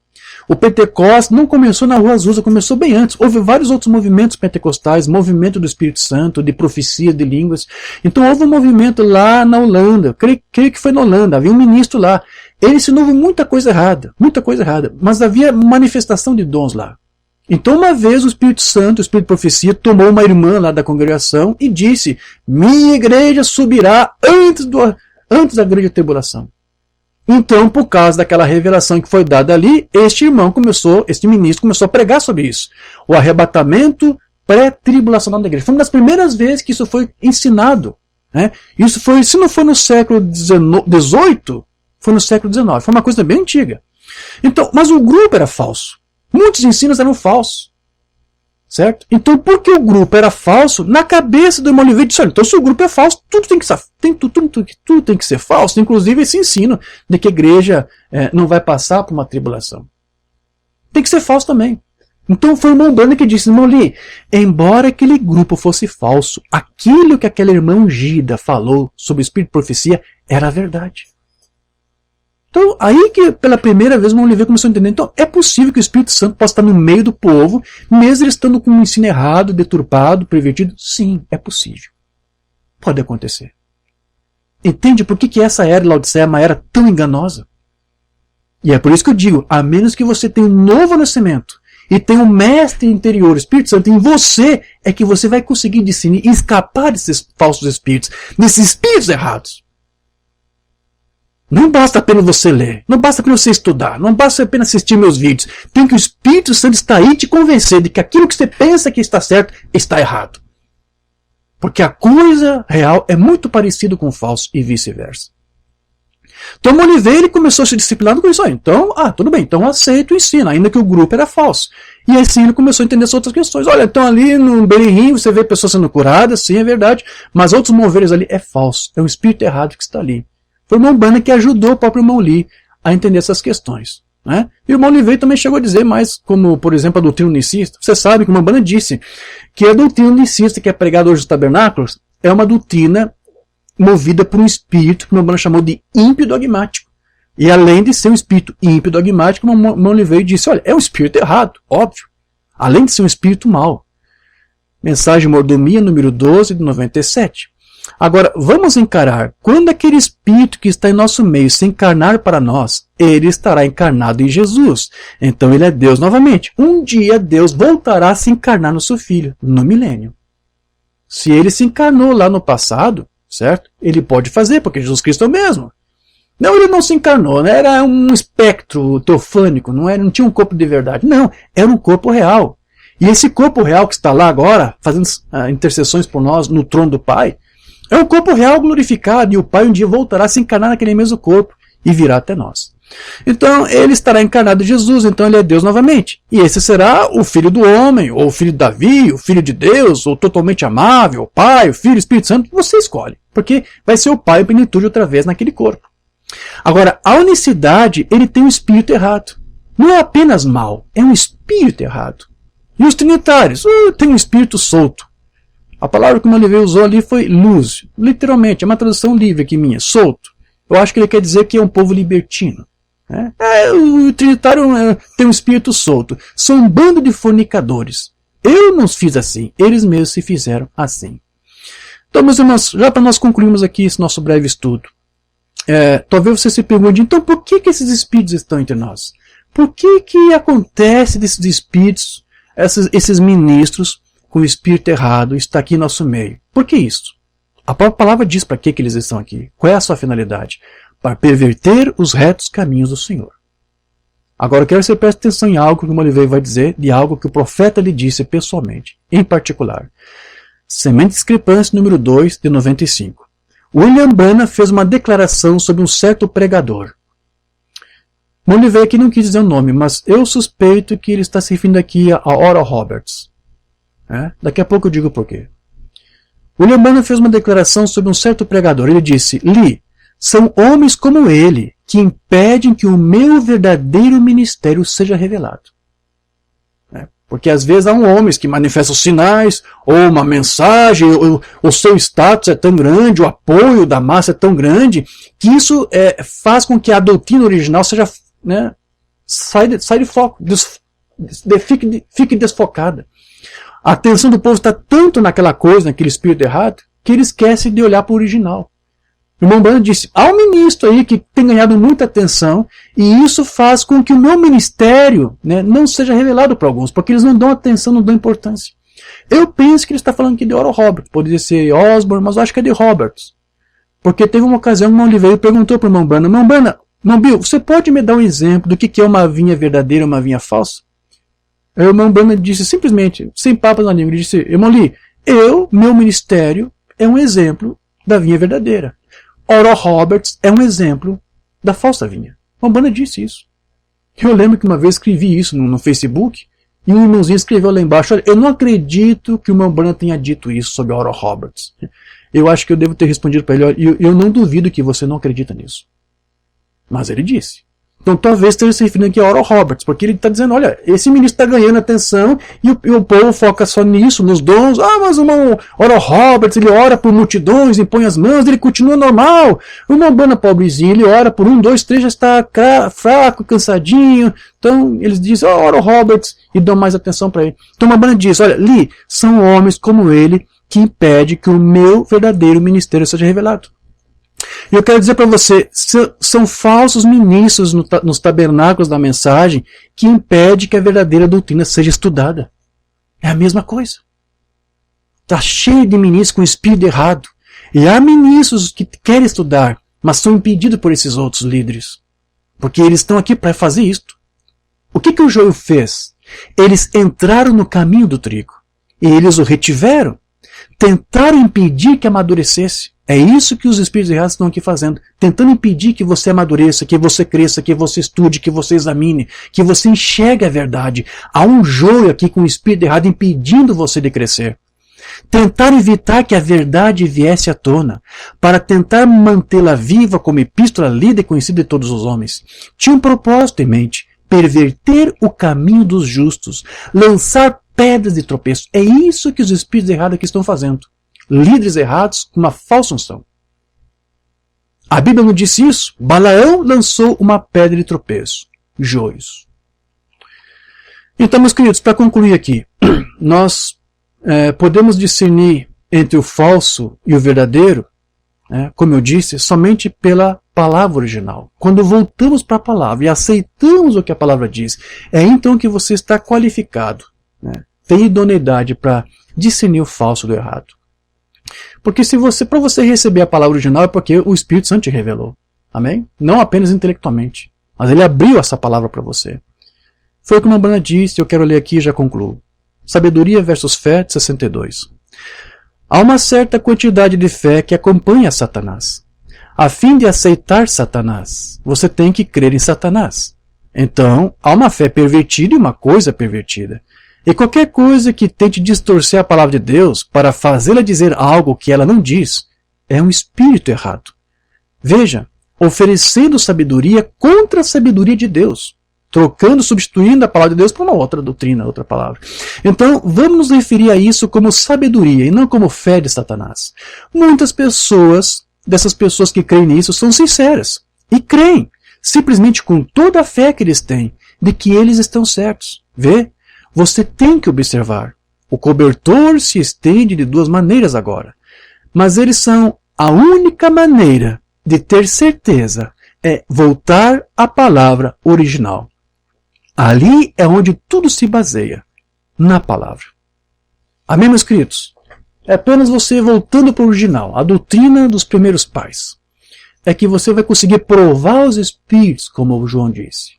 O Pentecostes não começou na Rua Azusa, começou bem antes. Houve vários outros movimentos pentecostais, movimento do Espírito Santo, de profecia, de línguas. Então houve um movimento lá na Holanda, creio que foi na Holanda, havia um ministro lá. Ele ensinou muita coisa errada, mas havia manifestação de dons lá. Então uma vez o Espírito Santo, o Espírito de profecia, tomou uma irmã lá da congregação e disse, minha igreja subirá antes da grande tribulação. Então, por causa daquela revelação que foi dada ali, este ministro começou a pregar sobre isso. O arrebatamento pré-tribulacional da igreja. Foi uma das primeiras vezes que isso foi ensinado. Né? Isso foi, se não foi no século XVIII, foi no século XIX. Foi uma coisa bem antiga. Então, mas o grupo era falso. Muitos ensinos eram falsos. Certo? Então, porque o grupo era falso, na cabeça do irmão Olivei disse, olha, então se o grupo é falso, tudo tem que ser falso, inclusive esse ensino de que a igreja não vai passar por uma tribulação. Tem que ser falso também. Então foi o irmão Brando que disse, irmão Lee, embora aquele grupo fosse falso, aquilo que aquela irmã ungida falou sobre o Espírito de profecia era a verdade. Então, aí que pela primeira vez o irmão Olivei começou a entender. Então, é possível que o Espírito Santo possa estar no meio do povo, mesmo ele estando com um ensino errado, deturpado, pervertido? Sim, é possível. Pode acontecer. Entende por que essa era de Laodiceia é uma era tão enganosa? E é por isso que eu digo, a menos que você tenha um novo nascimento e tenha um mestre interior, o Espírito Santo em você, é que você vai conseguir discernir e escapar desses falsos espíritos, desses espíritos errados. Não basta apenas você ler, não basta apenas você estudar, não basta apenas assistir meus vídeos. Tem que o Espírito Santo estar aí te convencer de que aquilo que você pensa que está certo, está errado. Porque a coisa real é muito parecida com o falso e vice-versa. Então o Olivei ele começou a se disciplinar com isso. Então, tudo bem, então aceito o ensino, ainda que o grupo era falso. E assim ele começou a entender essas outras questões. Olha, então ali no Benihim você vê pessoas sendo curadas, sim, é verdade, mas outros moveres ali é falso, é um espírito errado que está ali. Foi o irmão Brando que ajudou o próprio irmão Lee a entender essas questões. Né? E o irmão Oliveira também chegou a dizer mais, como por exemplo a doutrina unicista. Você sabe que o Umbanda disse que a doutrina unicista que é pregada hoje nos tabernáculos é uma doutrina movida por um espírito que o Umbanda chamou de ímpio dogmático. E além de ser um espírito ímpio dogmático, o irmão Oliveira disse, olha, é um espírito errado, óbvio. Além de ser um espírito mau. Mensagem Mordomia, número 12, de 97. Agora, vamos encarar, quando aquele espírito que está em nosso meio se encarnar para nós, ele estará encarnado em Jesus. Então ele é Deus novamente. Um dia Deus voltará a se encarnar no seu Filho, no milênio. Se ele se encarnou lá no passado, certo? Ele pode fazer, porque Jesus Cristo é o mesmo. Não, ele não se encarnou, né? Era um espectro teofânico, não tinha um corpo de verdade. Não, era um corpo real. E esse corpo real que está lá agora, fazendo intercessões por nós no trono do Pai, é um corpo real glorificado, e o Pai um dia voltará a se encarnar naquele mesmo corpo e virá até nós. Então, ele estará encarnado em Jesus, então ele é Deus novamente. E esse será o Filho do Homem, ou o Filho de Davi, o Filho de Deus, ou totalmente amável, o Pai, o Filho, o Espírito Santo, você escolhe. Porque vai ser o Pai em plenitude outra vez naquele corpo. Agora, a unicidade, ele tem um espírito errado. Não é apenas mal, é um espírito errado. E os trinitários? Tem um espírito solto. A palavra que o Oliveira usou ali foi luz. Literalmente, é uma tradução livre aqui minha, solto. Eu acho que ele quer dizer que é um povo libertino. O trinitário tem um espírito solto. São um bando de fornicadores. Eu não fiz assim, eles mesmos se fizeram assim. Então, meus irmãos, já para nós concluirmos aqui esse nosso breve estudo, talvez você se pergunte, então por que esses espíritos estão entre nós? Por que acontece desses espíritos, esses ministros, com o espírito errado está aqui em nosso meio? Por que isso? A própria palavra diz para que eles estão aqui. Qual é a sua finalidade? Para perverter os retos caminhos do Senhor. Agora eu quero que você preste atenção em algo que o Oliveira vai dizer, de algo que o profeta lhe disse pessoalmente. Em particular, Semente Discrepância número 2, de 95. William Branham fez uma declaração sobre um certo pregador. O Oliveira aqui não quis dizer o nome, mas eu suspeito que ele está se referindo aqui a Oral Roberts. Daqui a pouco eu digo por quê. William Branham fez uma declaração sobre um certo pregador. Ele disse, Lee, são homens como ele que impedem que o meu verdadeiro ministério seja revelado. Porque às vezes há homens que manifestam sinais, ou uma mensagem, ou o seu status é tão grande, o apoio da massa é tão grande, que isso faz com que a doutrina original seja, sai de foco, fique desfocada. A atenção do povo está tanto naquela coisa, naquele espírito errado, que ele esquece de olhar para o original. O irmão Branham disse, há um ministro aí que tem ganhado muita atenção, e isso faz com que o meu ministério não seja revelado para alguns, porque eles não dão atenção, não dão importância. Eu penso que ele está falando aqui de Oral Roberts, poderia ser Osborne, mas eu acho que é de Roberts. Porque teve uma ocasião que o irmão Oliveira perguntou para o irmão Branham, irmão Bill, você pode me dar um exemplo do que é uma vinha verdadeira e uma vinha falsa? Aí o irmão Branham disse simplesmente, sem papas na língua, ele disse, irmão Lee, meu ministério é um exemplo da vinha verdadeira. Oral Roberts é um exemplo da falsa vinha. O irmão Branham disse isso. Eu lembro que uma vez escrevi isso no Facebook, e um irmãozinho escreveu lá embaixo, olha, eu não acredito que o irmão Branham tenha dito isso sobre Oral Roberts. Eu acho que eu devo ter respondido para ele, olha, eu não duvido que você não acredita nisso. Mas ele disse. Então talvez esteja se referindo aqui a Oral Roberts, porque ele está dizendo, olha, esse ministro está ganhando atenção e o povo foca só nisso, nos dons. Mas o irmão Oral Roberts, ele ora por multidões, impõe as mãos, ele continua normal. O irmão Branham, pobrezinho, ele ora por 1, 2, 3, já está fraco, cansadinho. Então eles dizem, Oral Roberts, e dão mais atenção para ele. Então o irmão Branham diz, olha, Lee, são homens como ele que impedem que o meu verdadeiro ministério seja revelado. E eu quero dizer para você, são falsos ministros nos tabernáculos da mensagem que impedem que a verdadeira doutrina seja estudada. É a mesma coisa. Está cheio de ministros com espírito errado. E há ministros que querem estudar, mas são impedidos por esses outros líderes. Porque eles estão aqui para fazer isto. O que o joio fez? Eles entraram no caminho do trigo. E eles o retiveram. Tentaram impedir que amadurecesse. É isso que os espíritos errados estão aqui fazendo, tentando impedir que você amadureça, que você cresça, que você estude, que você examine, que você enxergue a verdade. Há um joio aqui com o espírito errado impedindo você de crescer. Tentaram evitar que a verdade viesse à tona, para tentar mantê-la viva como epístola lida e conhecida de todos os homens. Tinha um propósito em mente, perverter o caminho dos justos, lançar pedras de tropeço. É isso que os espíritos errados aqui estão fazendo. Líderes errados com uma falsa unção. A Bíblia não disse isso? Balaão lançou uma pedra de tropeço. Joios. Então, meus queridos, para concluir aqui, nós podemos discernir entre o falso e o verdadeiro, como eu disse, somente pela palavra original. Quando voltamos para a palavra e aceitamos o que a palavra diz, é então que você está qualificado, tem idoneidade para discernir o falso do errado. Porque para você receber a palavra original é porque o Espírito Santo te revelou. Amém? Não apenas intelectualmente, mas ele abriu essa palavra para você. Foi o que uma Brana disse, eu quero ler aqui e já concluo. Sabedoria versus fé, 62. Há uma certa quantidade de fé que acompanha Satanás. A fim de aceitar Satanás, você tem que crer em Satanás. Então, há uma fé pervertida e uma coisa pervertida. E qualquer coisa que tente distorcer a palavra de Deus para fazê-la dizer algo que ela não diz, é um espírito errado. Veja, oferecendo sabedoria contra a sabedoria de Deus. Trocando, substituindo a palavra de Deus por uma outra doutrina, outra palavra. Então, vamos nos referir a isso como sabedoria e não como fé de Satanás. Muitas pessoas, dessas pessoas que creem nisso, são sinceras. E creem, simplesmente com toda a fé que eles têm, de que eles estão certos. Vê? Você tem que observar. O cobertor se estende de duas maneiras agora. Mas eles são a única maneira de ter certeza é voltar à palavra original. Ali é onde tudo se baseia, na palavra. Amém, meus queridos? É apenas você voltando para o original, a doutrina dos primeiros pais. É que você vai conseguir provar os espíritos, como o João disse.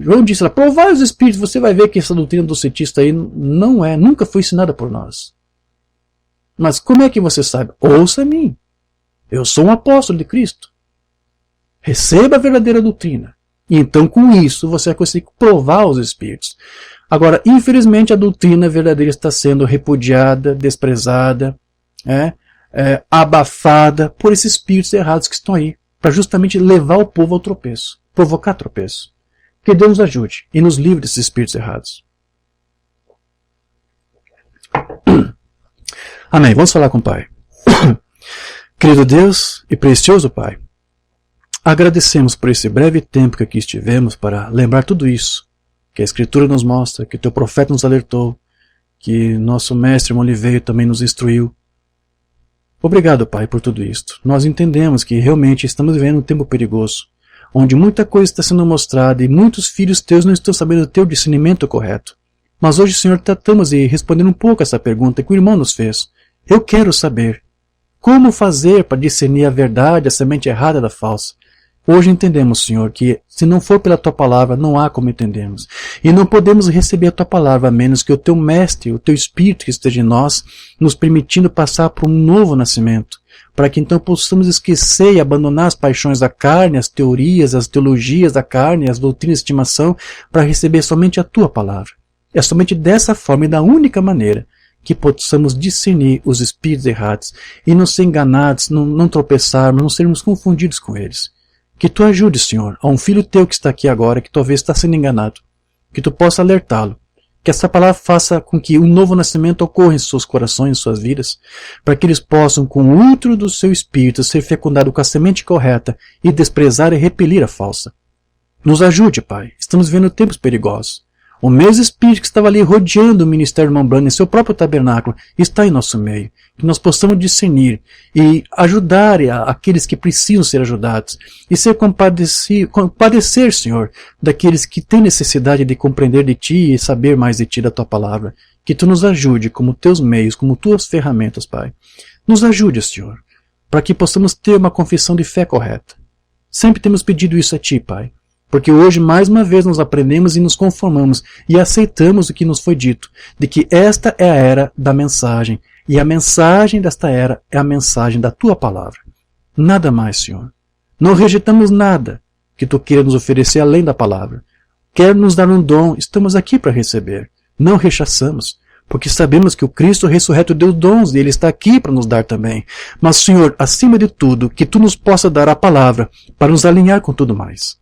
João disse, provar os espíritos, você vai ver que essa doutrina do cientista aí nunca foi ensinada por nós. Mas como é que você sabe? Ouça a mim. Eu sou um apóstolo de Cristo. Receba a verdadeira doutrina. E então, com isso, você vai conseguir provar os espíritos. Agora, infelizmente, a doutrina verdadeira está sendo repudiada, desprezada, abafada por esses espíritos errados que estão aí, para justamente levar o povo ao tropeço, provocar tropeço. Que Deus nos ajude e nos livre desses espíritos errados. Amém. Vamos falar com o Pai. Querido Deus e precioso Pai, agradecemos por esse breve tempo que aqui estivemos para lembrar tudo isso, que a Escritura nos mostra, que teu profeta nos alertou, que nosso mestre Moliveiro também nos instruiu. Obrigado, Pai, por tudo isto. Nós entendemos que realmente estamos vivendo um tempo perigoso, onde muita coisa está sendo mostrada e muitos filhos teus não estão sabendo o teu discernimento correto. Mas hoje, Senhor, tratamos de responder um pouco essa pergunta que o irmão nos fez. Eu quero saber como fazer para discernir a verdade, a semente errada da falsa. Hoje entendemos, Senhor, que se não for pela Tua palavra, não há como entendermos. E não podemos receber a Tua palavra a menos que o Teu Mestre, o Teu Espírito que esteja em nós, nos permitindo passar por um novo nascimento, para que então possamos esquecer e abandonar as paixões da carne, as teorias, as teologias da carne, as doutrinas de estimação, para receber somente a Tua palavra. É somente dessa forma e da única maneira que possamos discernir os espíritos errados e não ser enganados, não tropeçarmos, não sermos confundidos com eles. Que Tu ajude, Senhor, a um filho Teu que está aqui agora, que talvez está sendo enganado. Que Tu possa alertá-lo. Que essa palavra faça com que um novo nascimento ocorra em seus corações, em suas vidas, para que eles possam, com o útero do Seu Espírito, ser fecundados com a semente correta e desprezar e repelir a falsa. Nos ajude, Pai. Estamos vivendo tempos perigosos. O mesmo Espírito que estava ali rodeando o ministério do irmão Branham em seu próprio tabernáculo está em nosso meio. Que nós possamos discernir e ajudar aqueles que precisam ser ajudados e ser compadecer, Senhor, daqueles que têm necessidade de compreender de Ti e saber mais de Ti, da Tua palavra. Que Tu nos ajude como Teus meios, como Tuas ferramentas, Pai. Nos ajude, Senhor, para que possamos ter uma confissão de fé correta. Sempre temos pedido isso a Ti, Pai. Porque hoje, mais uma vez, nos aprendemos e nos conformamos e aceitamos o que nos foi dito, de que esta é a era da mensagem, e a mensagem desta era é a mensagem da Tua palavra. Nada mais, Senhor. Não rejeitamos nada que Tu queira nos oferecer além da palavra. Quer nos dar um dom, estamos aqui para receber. Não rechaçamos, porque sabemos que o Cristo ressurreto deu dons e Ele está aqui para nos dar também. Mas, Senhor, acima de tudo, que Tu nos possa dar a palavra para nos alinhar com tudo mais.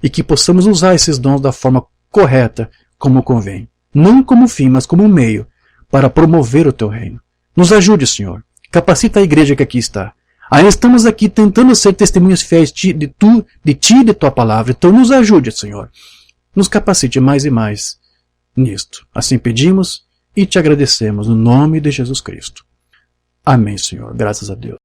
e que possamos usar esses dons da forma correta, como convém. Não como fim, mas como meio para promover o teu reino. Nos ajude, Senhor. Capacita a igreja que aqui está. Ainda estamos aqui tentando ser testemunhas fiéis de Ti e de Tua palavra. Então nos ajude, Senhor. Nos capacite mais e mais nisto. Assim pedimos e te agradecemos no nome de Jesus Cristo. Amém, Senhor. Graças a Deus.